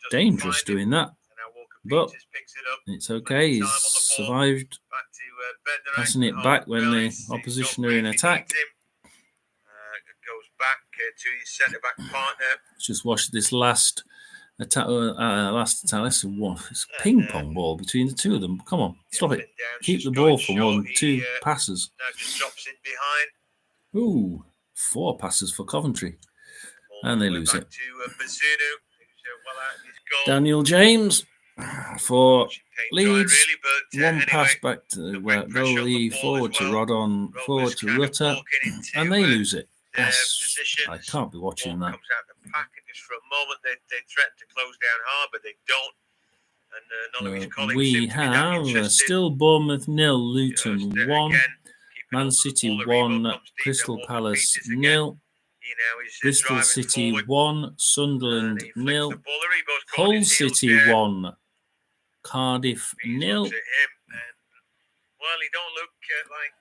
Dangerous doing that, but it's okay. He's survived passing it back when the opposition are in attack. Goes back to his centre-back partner. Let's just watch this last attack. It's a ping-pong ball between the two of them. Come on, stop it. Keep the ball for 1, 2 passes. Now just drops in behind. Ooh, 4 passes for Coventry. And they lose it. Daniel James for Leeds. 1 pass back to goalie, forward to Rodon, forward to Rutter, and they lose it. Yes, I can't be watching that. Comes out the pack, and just for a moment they threaten to close down hard, but they don't. And none of his colleagues we have still Bournemouth 0, Luton 1, Man City 1, Crystal Palace 0. now is Bristol driving City forward. 1, Sunderland He flicks 0, the ball. Rebo's got Hull his heels City there. 1, Cardiff Means 0, looks at him, and well, he don't look like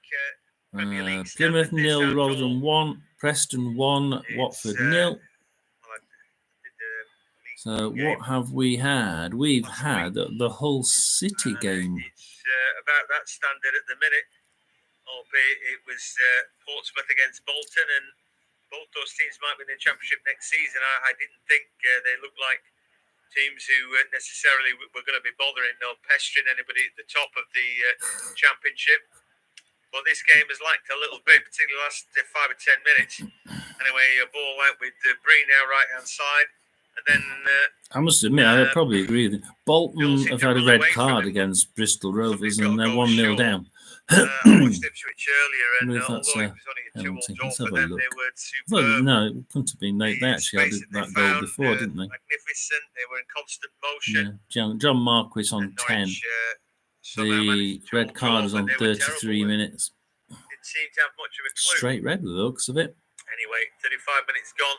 Premier League Plymouth standard, this 0, at Rotherham all. 1, Preston 1, Watford 0. Well, So what have we had? We've had the Hull City game. It's about that standard at the minute, albeit it was Portsmouth against Bolton, and both those teams might be in the Championship next season. I didn't think they looked like teams who necessarily were going to be bothering or pestering anybody at the top of the Championship. But this game has lacked a little bit, particularly the last 5 or 10 minutes. Anyway, a ball out with Bree now right-hand side. And then... I must admit, I probably agree with you. Bolton have had a red card against Bristol Rovers and they're 1-0 down. I watched Ipswich earlier, and although it was only a 2-1 draw for them, they were superb. No, it couldn't have been. They actually had that goal before, didn't they? Magnificent. They were in constant motion. Yeah. John Marquis on 10. The red card was on 33 minutes. Didn't seem to have much of a clue. Straight red with the looks of it. Anyway, 35 minutes gone.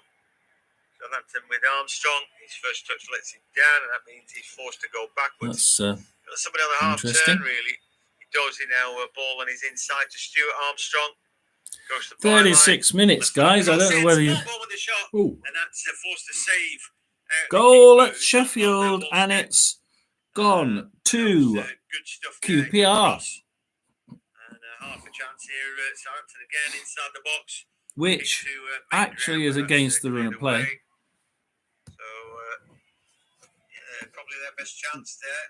Southampton with Armstrong. His first touch lets him down, and that means he's forced to go backwards. That's somebody on the half turn, really. He does now a ball on his inside to Stuart Armstrong. Goes to 36 minutes, guys. I don't know whether you. And that's forced to save. Goal at Sheffield, and it's gone to QPR. And half a chance here. Southampton again inside the box. Which actually is against the run of play. So, probably their best chance there.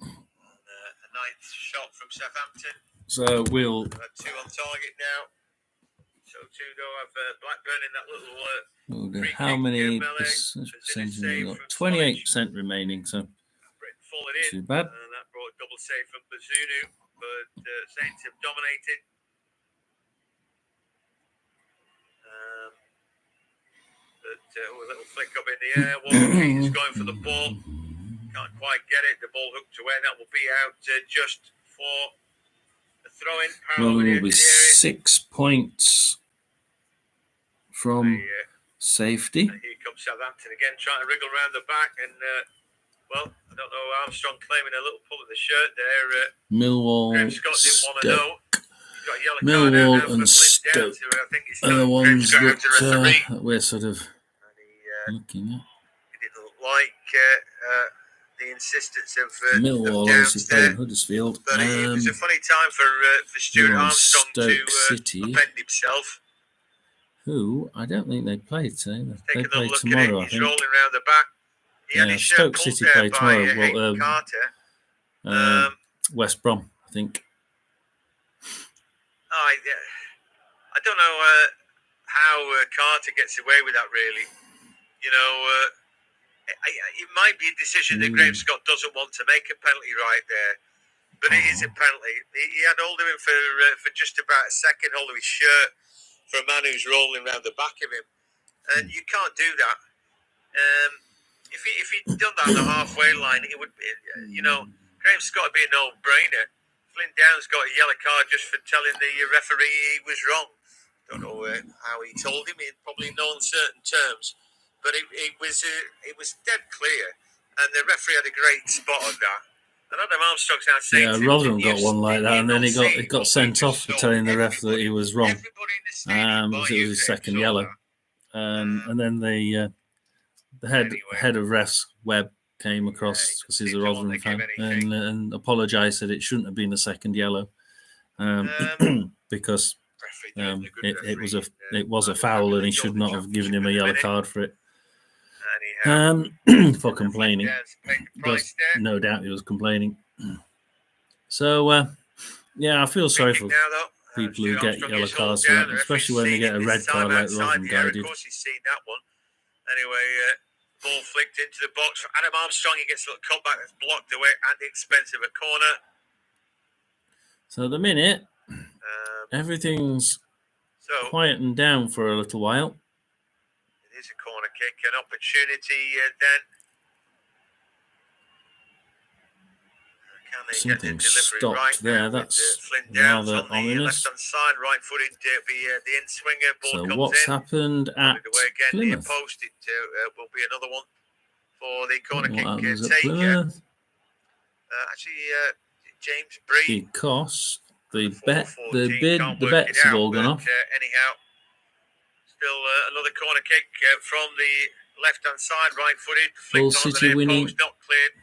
A ninth shot from Southampton. So we'll... 2 on target now. So 2 though have Blackburn in that little... how many percentage have we got? 28% remaining, so too bad. And that brought a double save from Bazunu, but Saints have dominated. A little flick up in the air. Walker is going for the ball. Can't quite get it. The ball hooked away. That will be out just for the throw-in. Well, we will be 6 points from safety. Here comes Southampton again, trying to wriggle around the back. And, well, I don't know, Armstrong claiming a little pull of the shirt there. Millwall, Graham Scott didn't want to know. Millwall and Stoke are the ones that we're sort of looking at. It didn't look like the insistence of Millwall obviously playing Huddersfield. But it was a funny time for Stuart Armstrong Stoke to City, offend himself. Who I don't think they play today. They play tomorrow, I He's think. rolling around the back. He had his Stoke City play tomorrow. Carter. West Brom, I think. I don't know how Carter gets away with that, really. You know, it might be a decision that Graham Scott doesn't want to make a penalty right there, but it is a penalty. He had hold of him for just about a second, hold of his shirt for a man who's rolling around the back of him, and you can't do that. If he'd done that on the halfway line, it would be, you know, Graham Scott would be a no-brainer. Flynn Downs got a yellow card just for telling the referee he was wrong. Don't know how he told him. Probably in no uncertain terms, but it was dead clear, and the referee had a great spot on that. And Adam Armstrong's now saying, Rotherham got one like that, and then he got sent off for telling the ref that he was wrong. It was his second yellow, and then the head of refs, Webb, came across because he's a Rotherham fan and apologised, said it shouldn't have been a second yellow because it was a foul and he should not have given him a yellow card for it for complaining. Because no doubt he was complaining. So I feel sorry for people who get yellow cards for that, especially when they get a red card like the Rotherham guy did. Anyway, ball flicked into the box for Adam Armstrong. He gets a little cutback that's blocked away at the expense of a corner. So at the minute, everything's quietened down for a little while. It is a corner kick, an opportunity then. something stopped there. That's rather ominous. Left-hand side, right-footed, the in-swinger. Ball So comes what's in. happened at Away again near Plymouth? post. It will be another one for the corner What kick happens at taker. Plymouth? James Bree. Because the Can't work bets it have out, all gone but, off. anyhow, still another corner kick from the left-hand side, right-footed. Hull Flicked on City the near winning. post, not cleared.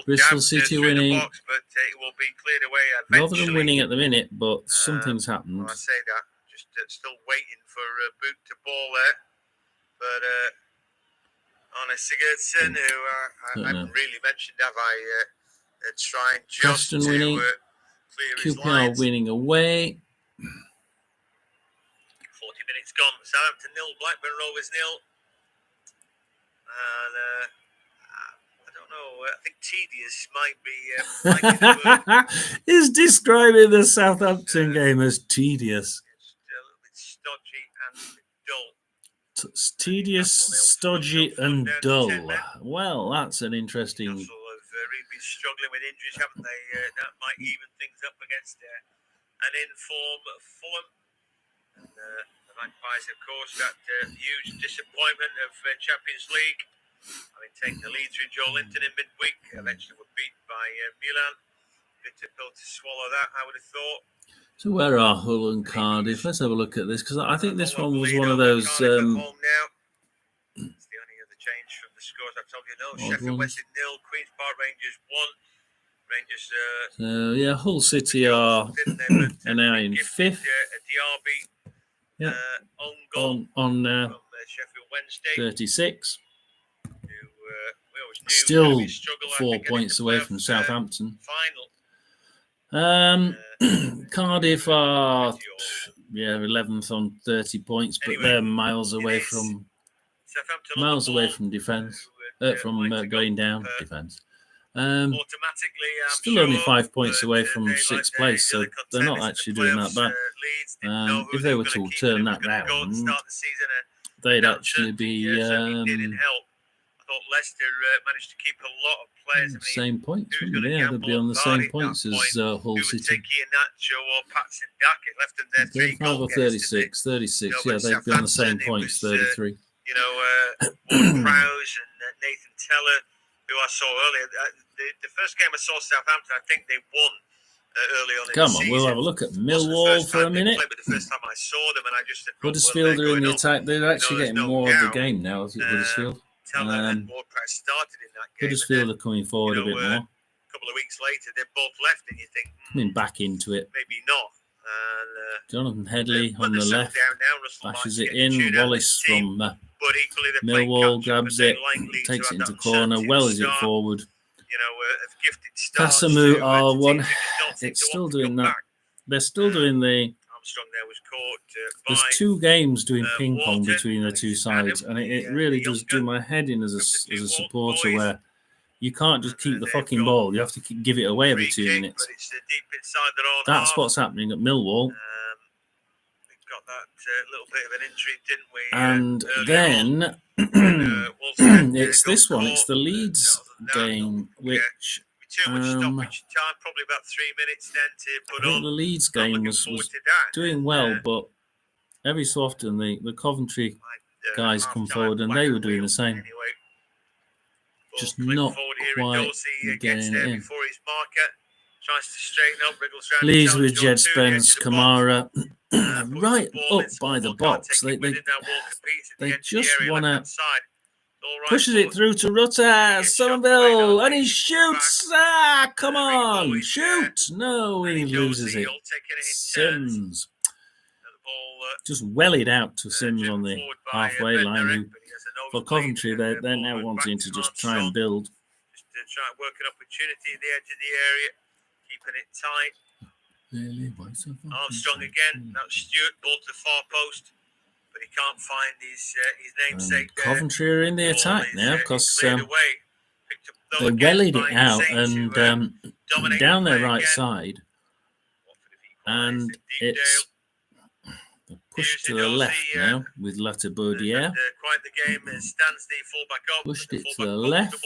Bristol Dabbed, City through winning. the box, but it will be cleared away eventually. Rotherham winning at the minute, but something's happened. Well, I say that, just still waiting for Boot to ball there. But Arne Sigurdsson, who I haven't really mentioned, have I? Trying just Preston to winning. clear his QPR lines. winning away. 40 minutes gone. Southampton 0, Blackburn Rovers 0. And I don't know. I think tedious might be the word. He's describing the Southampton game as tedious. It's a little bit stodgy and dull. It's tedious, stodgy, and dull. Well, that's an interesting. Newcastle have really been struggling with injuries, haven't they? That might even things up against an in-form Fulham. And the Magpies, of course, that huge disappointment of Champions League. Having taken the lead through Joe Linton in midweek, eventually were beaten by Milan. Bitter pill to swallow that, I would have thought. So where are Hull and Cardiff? Let's have a look at this, because I think this one was one of those. It's the only other change from the scores I've told you. No, Sheffield Wednesday 0, Queen's Park Rangers 1. Rangers. Yeah, Hull City are now in fifth. Diaby. Yeah. Own goal on from Sheffield Wednesday. 36. We always knew Still we struggle, 4 points away from Southampton. Final. Cardiff are 11th on 30 points, but they're miles away from defence, from going down defence. Still only 5 points away from 6th place, so they're not actually doing that bad. If they were to turn that round, they'd actually be I thought Leicester managed to keep a lot of players. Same points, wouldn't they? Yeah, they'd be on the same points as Hull City. They're 5 or 36, 36, yeah, they'd be on the same points, 33. Ward Prowse and Nathan Teller, who I saw earlier. The first game I saw Southampton, I think they won early on in the season. We'll have a look at Millwall for a minute. But the first time I saw them, and I just said, Huddersfield are in the attack. They're actually getting more of the game now, is it, Huddersfield? Huddersfield are coming forward a bit more. A couple of weeks later, they're both left, and you think coming back into it. Maybe not. Jonathan Headley on the left bashes it in. Wallace from Millwall grabs it, takes it into corner, wells it forward. Casamu R1. It's still doing that. They're still doing the. There's 2 games doing ping pong between the two sides, and it really does do my head in as a supporter, where you can't just keep the fucking ball. You have to give it away every 2 minutes. That's what's happening at Millwall. Got that little bit of an injury, didn't we? And then it's this one. It's the Leeds game, which probably about 3 minutes then to put on. The Leeds game was doing well, but every so often the Coventry guys come forward, and they were doing the same. Just not quite getting it in. Leeds with Jed Spence, Kamara, right up by the box. They just want to pushes it through to Rutter, Somerville, and he shoots. Come on, shoot! No, he loses it. Sims just well it out to Sims on the halfway line. Who, for Coventry, they're now wanting to just try and build. Just try and work an opportunity at the edge of the area. Keeping it tight. Armstrong again. Now Stewart, ball to the far post, but he can't find his namesake. Coventry are in the attack now, because they wellied it out and down their right side, and it's They're pushed to the left now with Latabaudiere. Quite the game. Stands the fullback up. Pushed it to the left,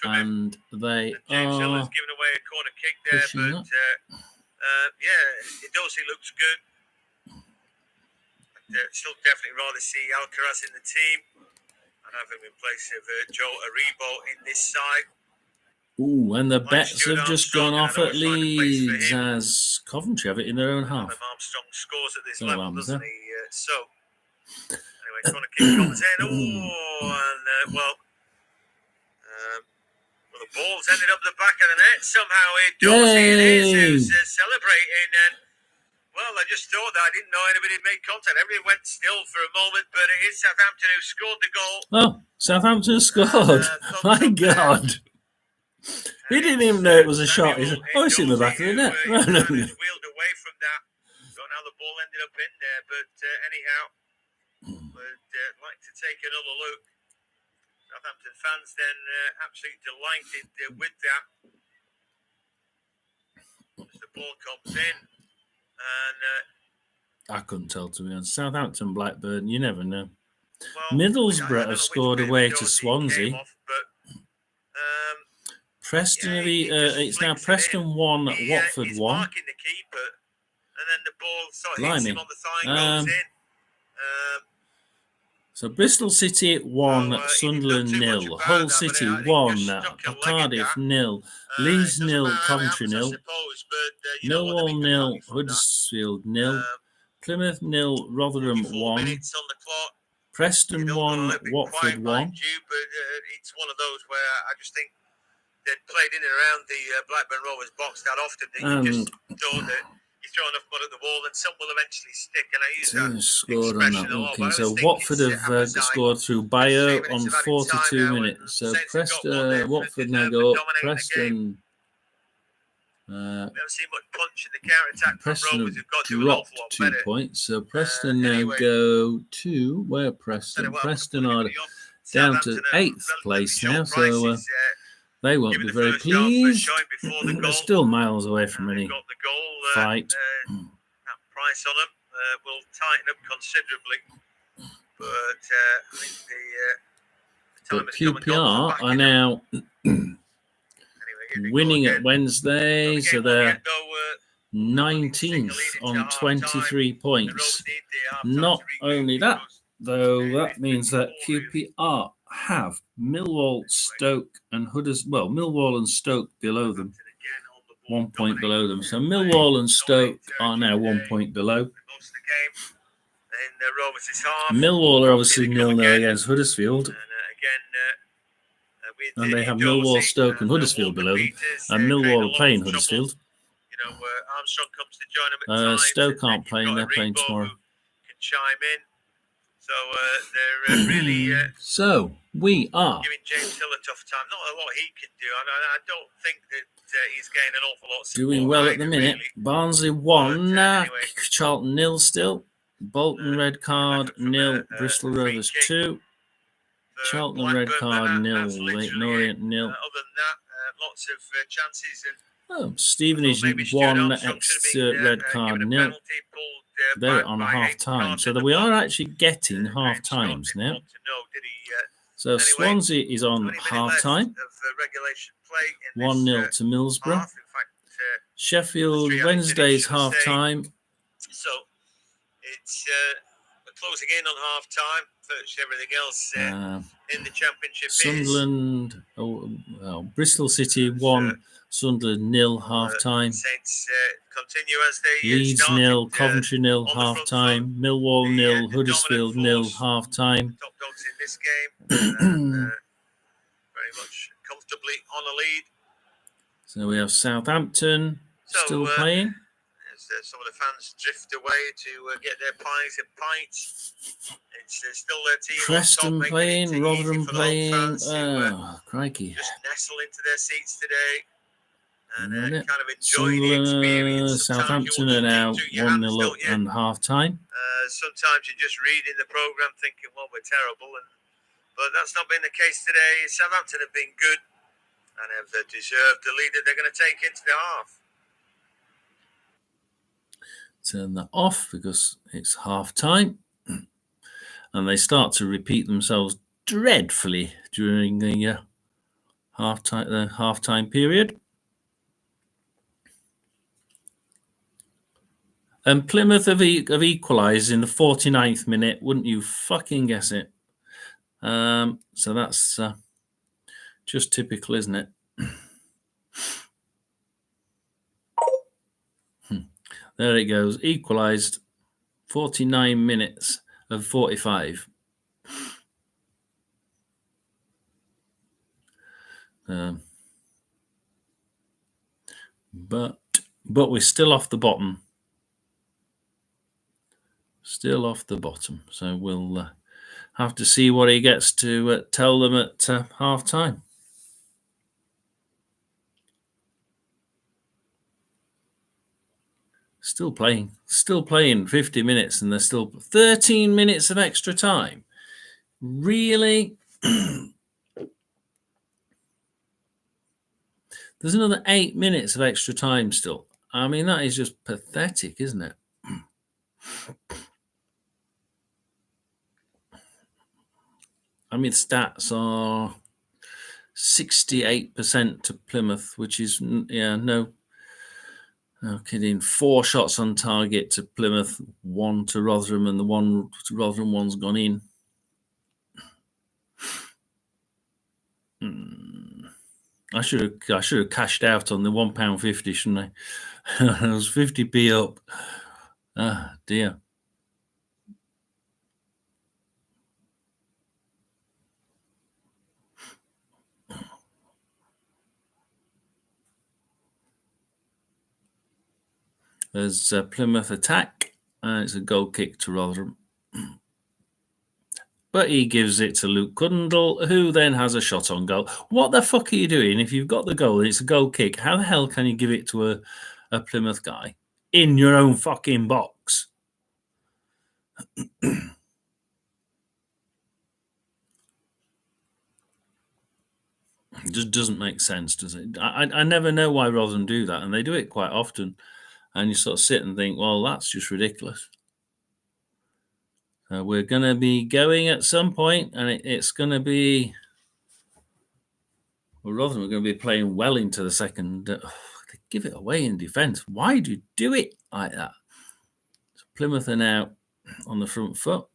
and they James Hill has are given away a corner kick there, pushing but up. Idosi looks good. Still definitely rather see Alcaraz in the team and have him in place of Joe Aribo in this side. Ooh, and the bets have just gone off at Leeds as Coventry have it in their own half. Armstrong scores at this So level, Lambs, doesn't he? Anyway, corner kick comes in. The ball's ended up the back of the net. Somehow Idosi is celebrating. And well, I just thought that I didn't know anybody had made contact. Everybody went still for a moment, but it is Southampton who scored the goal. Oh, Southampton scored! My God. He didn't even know it was a shot. He said, it's in the back of the net. Wheeled away from that. Don't know how the ball ended up in there, but anyhow, would like to take another look. Southampton fans then absolutely delighted with that. As the ball comes in, and I couldn't tell, to be honest. Southampton, Blackburn, you never know. well, Middlesbrough have scored away to Swansea. Preston, it's now Preston 1, Watford 1. Marking the keeper, and then the ball sort of hits him on the thigh and goes in. So Bristol City 1, Sunderland 0, Hull City 1, Cardiff 0, Leeds 0, Coventry 0, Millwall 0, Huddersfield 0, Plymouth 0, Rotherham 1, Preston 1, Watford 1. It's one of those where I just think they'd played in and around the Blackburn Rovers box that often that you just thought that you throw enough mud at the wall and some will eventually stick. And I use that scored on that looking. So Watford have scored through Bayo on 42 minutes. So Preston, Watford now go up. Preston. Never seen much punch in the counter-attack. Preston have dropped 2 points. So Preston now go to where Preston? Preston are down to 8th place now. So they won't be very pleased. They're still miles away from any fight. That price on them will tighten up considerably. But I think the QPR are now winning at Wednesday, so they're 19th on 23 points. Not only that, though, that means that QPR have Millwall, Stoke, and Millwall and Stoke below them, 1 point below them. So Millwall and Stoke are now 1 point below. Millwall are obviously 0-0 against Huddersfield. And they have Millwall, Stoke, and Huddersfield below them. And Millwall are playing Huddersfield. Armstrong comes to join them at times. Stoke aren't playing, they're playing tomorrow. Can chime in. So they're really so we are giving James Hill a tough time. Not a lot he can do. I don't think that he's getting an awful lot of support. Doing well at the minute. Really. Barnsley 1, Charlton 0 still. Bolton red card 0, Bristol Rovers 2. Charlton red card 0, Leyton Orient 0. Other than that, lots of chances. Stevenage 1, Exeter red card 0. They're on half time, so that we are actually getting half times now. So Swansea is on half time, 1-0 to Middlesbrough. Sheffield Wednesday's half time. So it's closing in on half time. Virtually everything else in the championship. Sunderland, Bristol City 1, Sunderland 0 half time. Continue as they Leeds 0, Coventry 0 half time. Millwall 0, Huddersfield 0 half time. Top dogs in this game, very much comfortably on a lead. So we have Southampton still playing. As some of the fans drift away to get their pies and pints. It's still their team. Preston playing, Rotherham playing. Crikey! Just nestle into their seats today. And kind of enjoy the experience. Southampton are now 1-0 up and half time. Sometimes you're just reading the programme thinking, well, we're terrible. But that's not been the case today. Southampton have been good and have deserved the lead that they're going to take into the half. turn that off because it's half time. And they start to repeat themselves dreadfully during the half-time period. And Plymouth have equalised in the 49th minute. Wouldn't you fucking guess it? So that's just typical, isn't it? There it goes. Equalised 49 minutes of 45. But we're still off the bottom. Still off the bottom. So we'll have to see what he gets to tell them at half time. Still playing 50 minutes, and there's still 13 minutes of extra time. Really? There's another 8 minutes of extra time still. I mean, that is just pathetic, isn't it? I mean, stats are 68% to Plymouth, which is, no kidding. 4 shots on target to Plymouth, 1 to Rotherham, and the one to Rotherham one's gone in. I should have cashed out on the £1.50, shouldn't I? It was 50p up. Ah, dear. There's Plymouth attack, and it's a goal kick to Rotherham. But he gives it to Luke Cundle, who then has a shot on goal. What the fuck are you doing? If you've got the goal and it's a goal kick, how the hell can you give it to a Plymouth guy in your own fucking box? It just doesn't make sense, does it? I never know why Rotherham do that, and they do it quite often. And you sort of sit and think, well, that's just ridiculous. We're going to be going at some point, and it's going to be... Well, Rotherham are going to be playing well into the second. They give it away in defence. Why do you do it like that? So Plymouth are now on the front foot.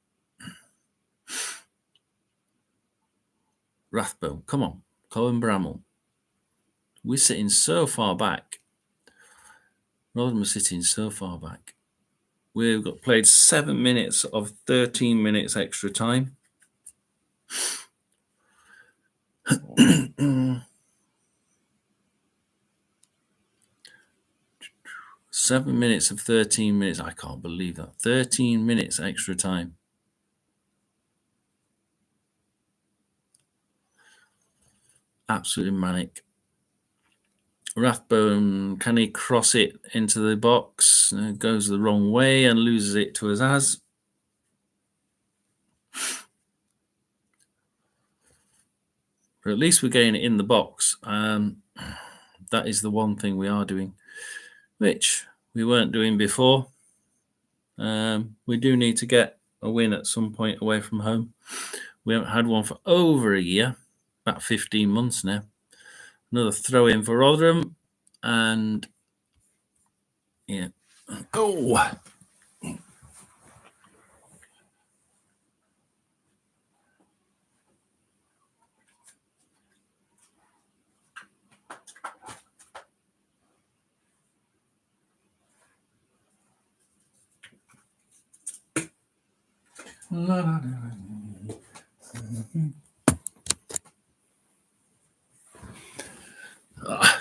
Rathbone, come on. Colin Bramall. We're sitting so far back. Rotherham are sitting so far back. We've played 7 minutes of 13 minutes extra time. 7 minutes of 13 minutes. I can't believe that. 13 minutes extra time. Absolutely manic. Rathbone, can he cross it into the box? It goes the wrong way and loses it to Azaz. But at least we're getting it in the box. That is the one thing we are doing, which we weren't doing before. We do need to get a win at some point away from home. We haven't had one for over a year, about 15 months now. Another throw in for Rotherham, and yeah. Oh!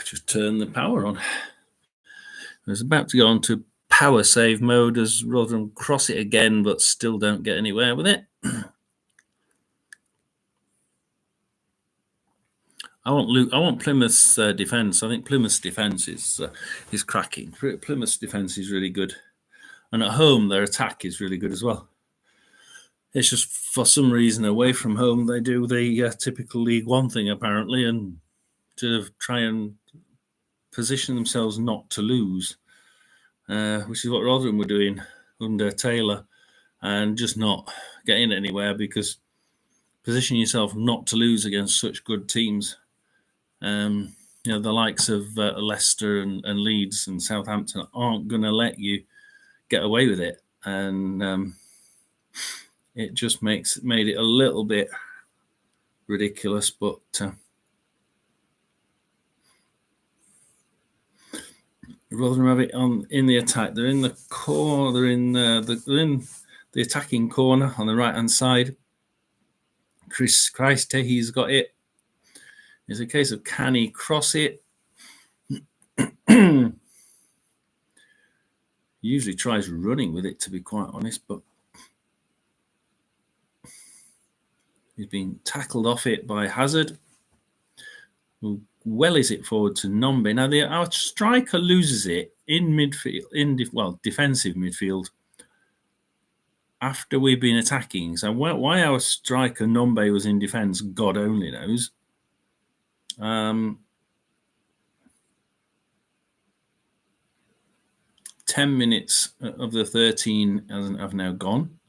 Just turn the power on. I was about to go on to power save mode as Rotherham cross it again, but still don't get anywhere with it. I want Plymouth's defence. I think Plymouth's defence is cracking. Plymouth's defence is really good, and at home their attack is really good as well. It's just for some reason away from home they do the typical League One thing apparently, and to try and position themselves not to lose. which is what Rotherham were doing under Taylor, and just not getting anywhere because position yourself not to lose against such good teams. The likes of Leicester and Leeds and Southampton aren't going to let you get away with it, and it just made it a little bit ridiculous. But Rotherham have it in the attack. They're in the corner. They're in the attacking corner on the right hand side. Chris Christe, he's got it. It's a case of can he cross it? Usually tries running with it, to be quite honest, but he's been tackled off it by Hazard, who wellies it forward to Nombe. Now, our striker loses it in midfield, defensive midfield, after we've been attacking. So why our striker Nombe was in defence, God only knows. 10 minutes of the 13 have now gone.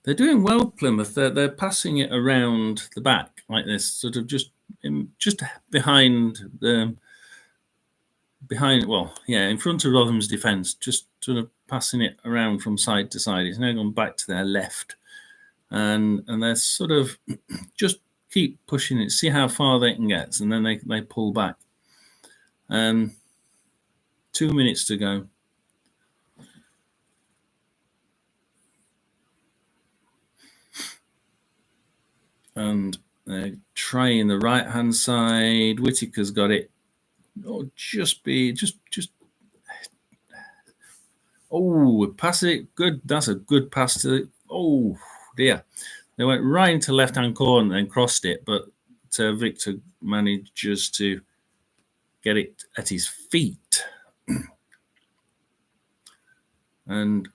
They're doing well, Plymouth. They're passing it around the back like this, sort of just behind in front of Rotherham's defence, just sort of passing it around from side to side. It's now gone back to their left, and they're sort of just keep pushing it, see how far they can get, and then they pull back. 2 minutes to go. And they're trying the right hand side. Whittaker's got it. Oh, pass it. Good. That's a good pass to. Oh dear. They went right into left hand corner and crossed it, but Victor manages to get it at his feet. And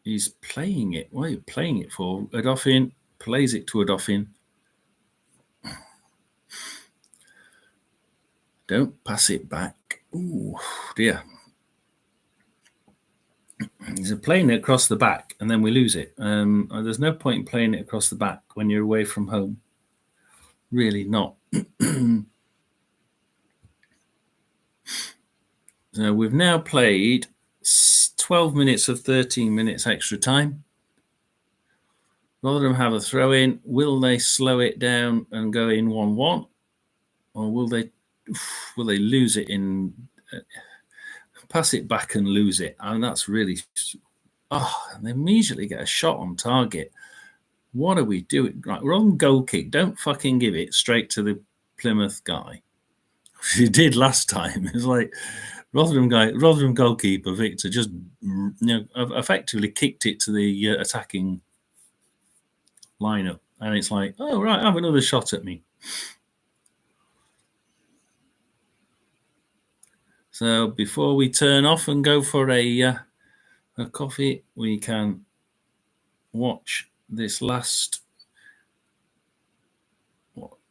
he's playing it. What are you playing it for? Adolfin plays it to Adolfin. Don't pass it back. Oh dear. He's playing it across the back, and then we lose it. There's no point in playing it across the back when you're away from home. Really not. So we've now played 12 minutes of 13 minutes extra time. Rotherham have a throw in. Will they slow it down and go in 1-1, or will they lose it in? Pass it back and lose it, and that's really. And they immediately get a shot on target. What are we doing? Right, we're on goal kick. Don't fucking give it straight to the Plymouth guy. She did last time. It was like Rotherham goalkeeper Victor just effectively kicked it to the attacking lineup, and it's like, oh right, have another shot at me. So before we turn off and go for a coffee, we can watch this last.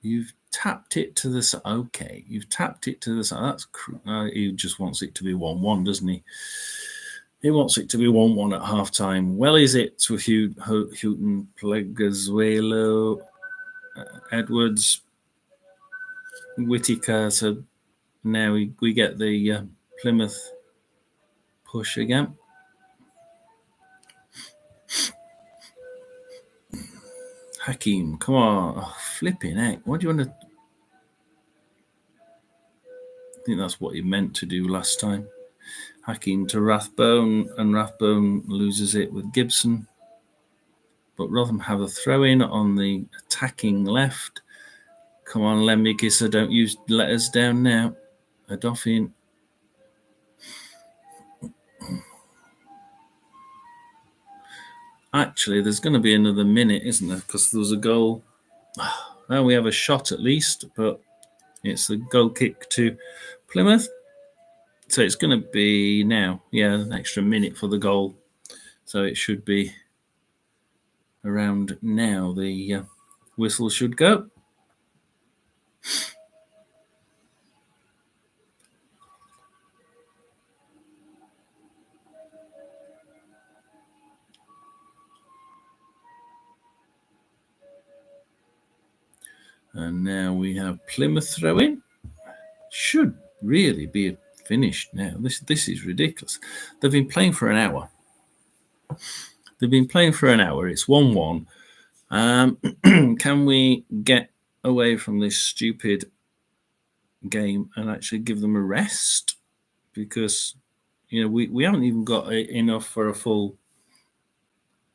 You've tapped it to the side. Okay, you've tapped it to the side. That's he just wants it to be 1-1, doesn't he? He wants it to be 1-1 at half time. Well, is it to Houghton, Plegazuelo, Edwards, Whittaker? So now we get the Plymouth push again. Hakeem, come on. Oh, flipping heck. What do you want to... I think that's what he meant to do last time. Hakeem to Rathbone, and Rathbone loses it with Gibson. But Rotherham have a throw-in on the attacking left. Come on, Lemmy-Kisser, don't let us down now. Adolfin. Actually, there's going to be another minute, isn't there? Because there was a goal. Well, we have a shot at least, but it's the goal kick to Plymouth. So it's going to be now, an extra minute for the goal. So it should be around now. The whistle should go. And now we have Plymouth throw in. Should really be finished now. This is ridiculous. They've been playing for an hour. It's 1-1. Can we get away from this stupid game and actually give them a rest? Because, we haven't even got enough for a full.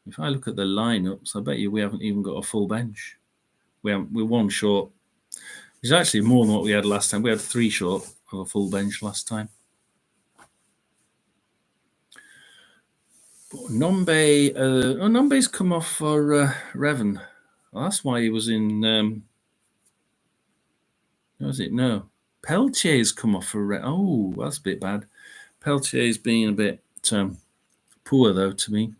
If I look at the lineups, I bet you we haven't even got a full bench. We're one short. It's actually more than what we had last time. We had 3 short of a full bench last time. But Nombe's come off for Revan. Well, that's why he was in. Was it? No. Peltier's come off for Revan. Oh, that's a bit bad. Peltier's been a bit poor, though, to me.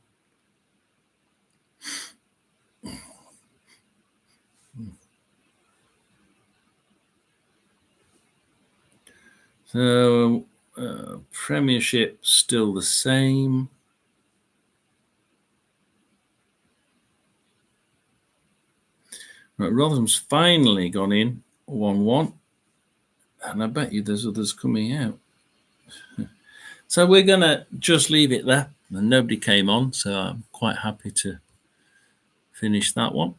So, Premiership still the same. Right, Rotherham's finally gone in 1-1. And I bet you there's others coming out. So we're going to just leave it there. And nobody came on, so I'm quite happy to finish that one.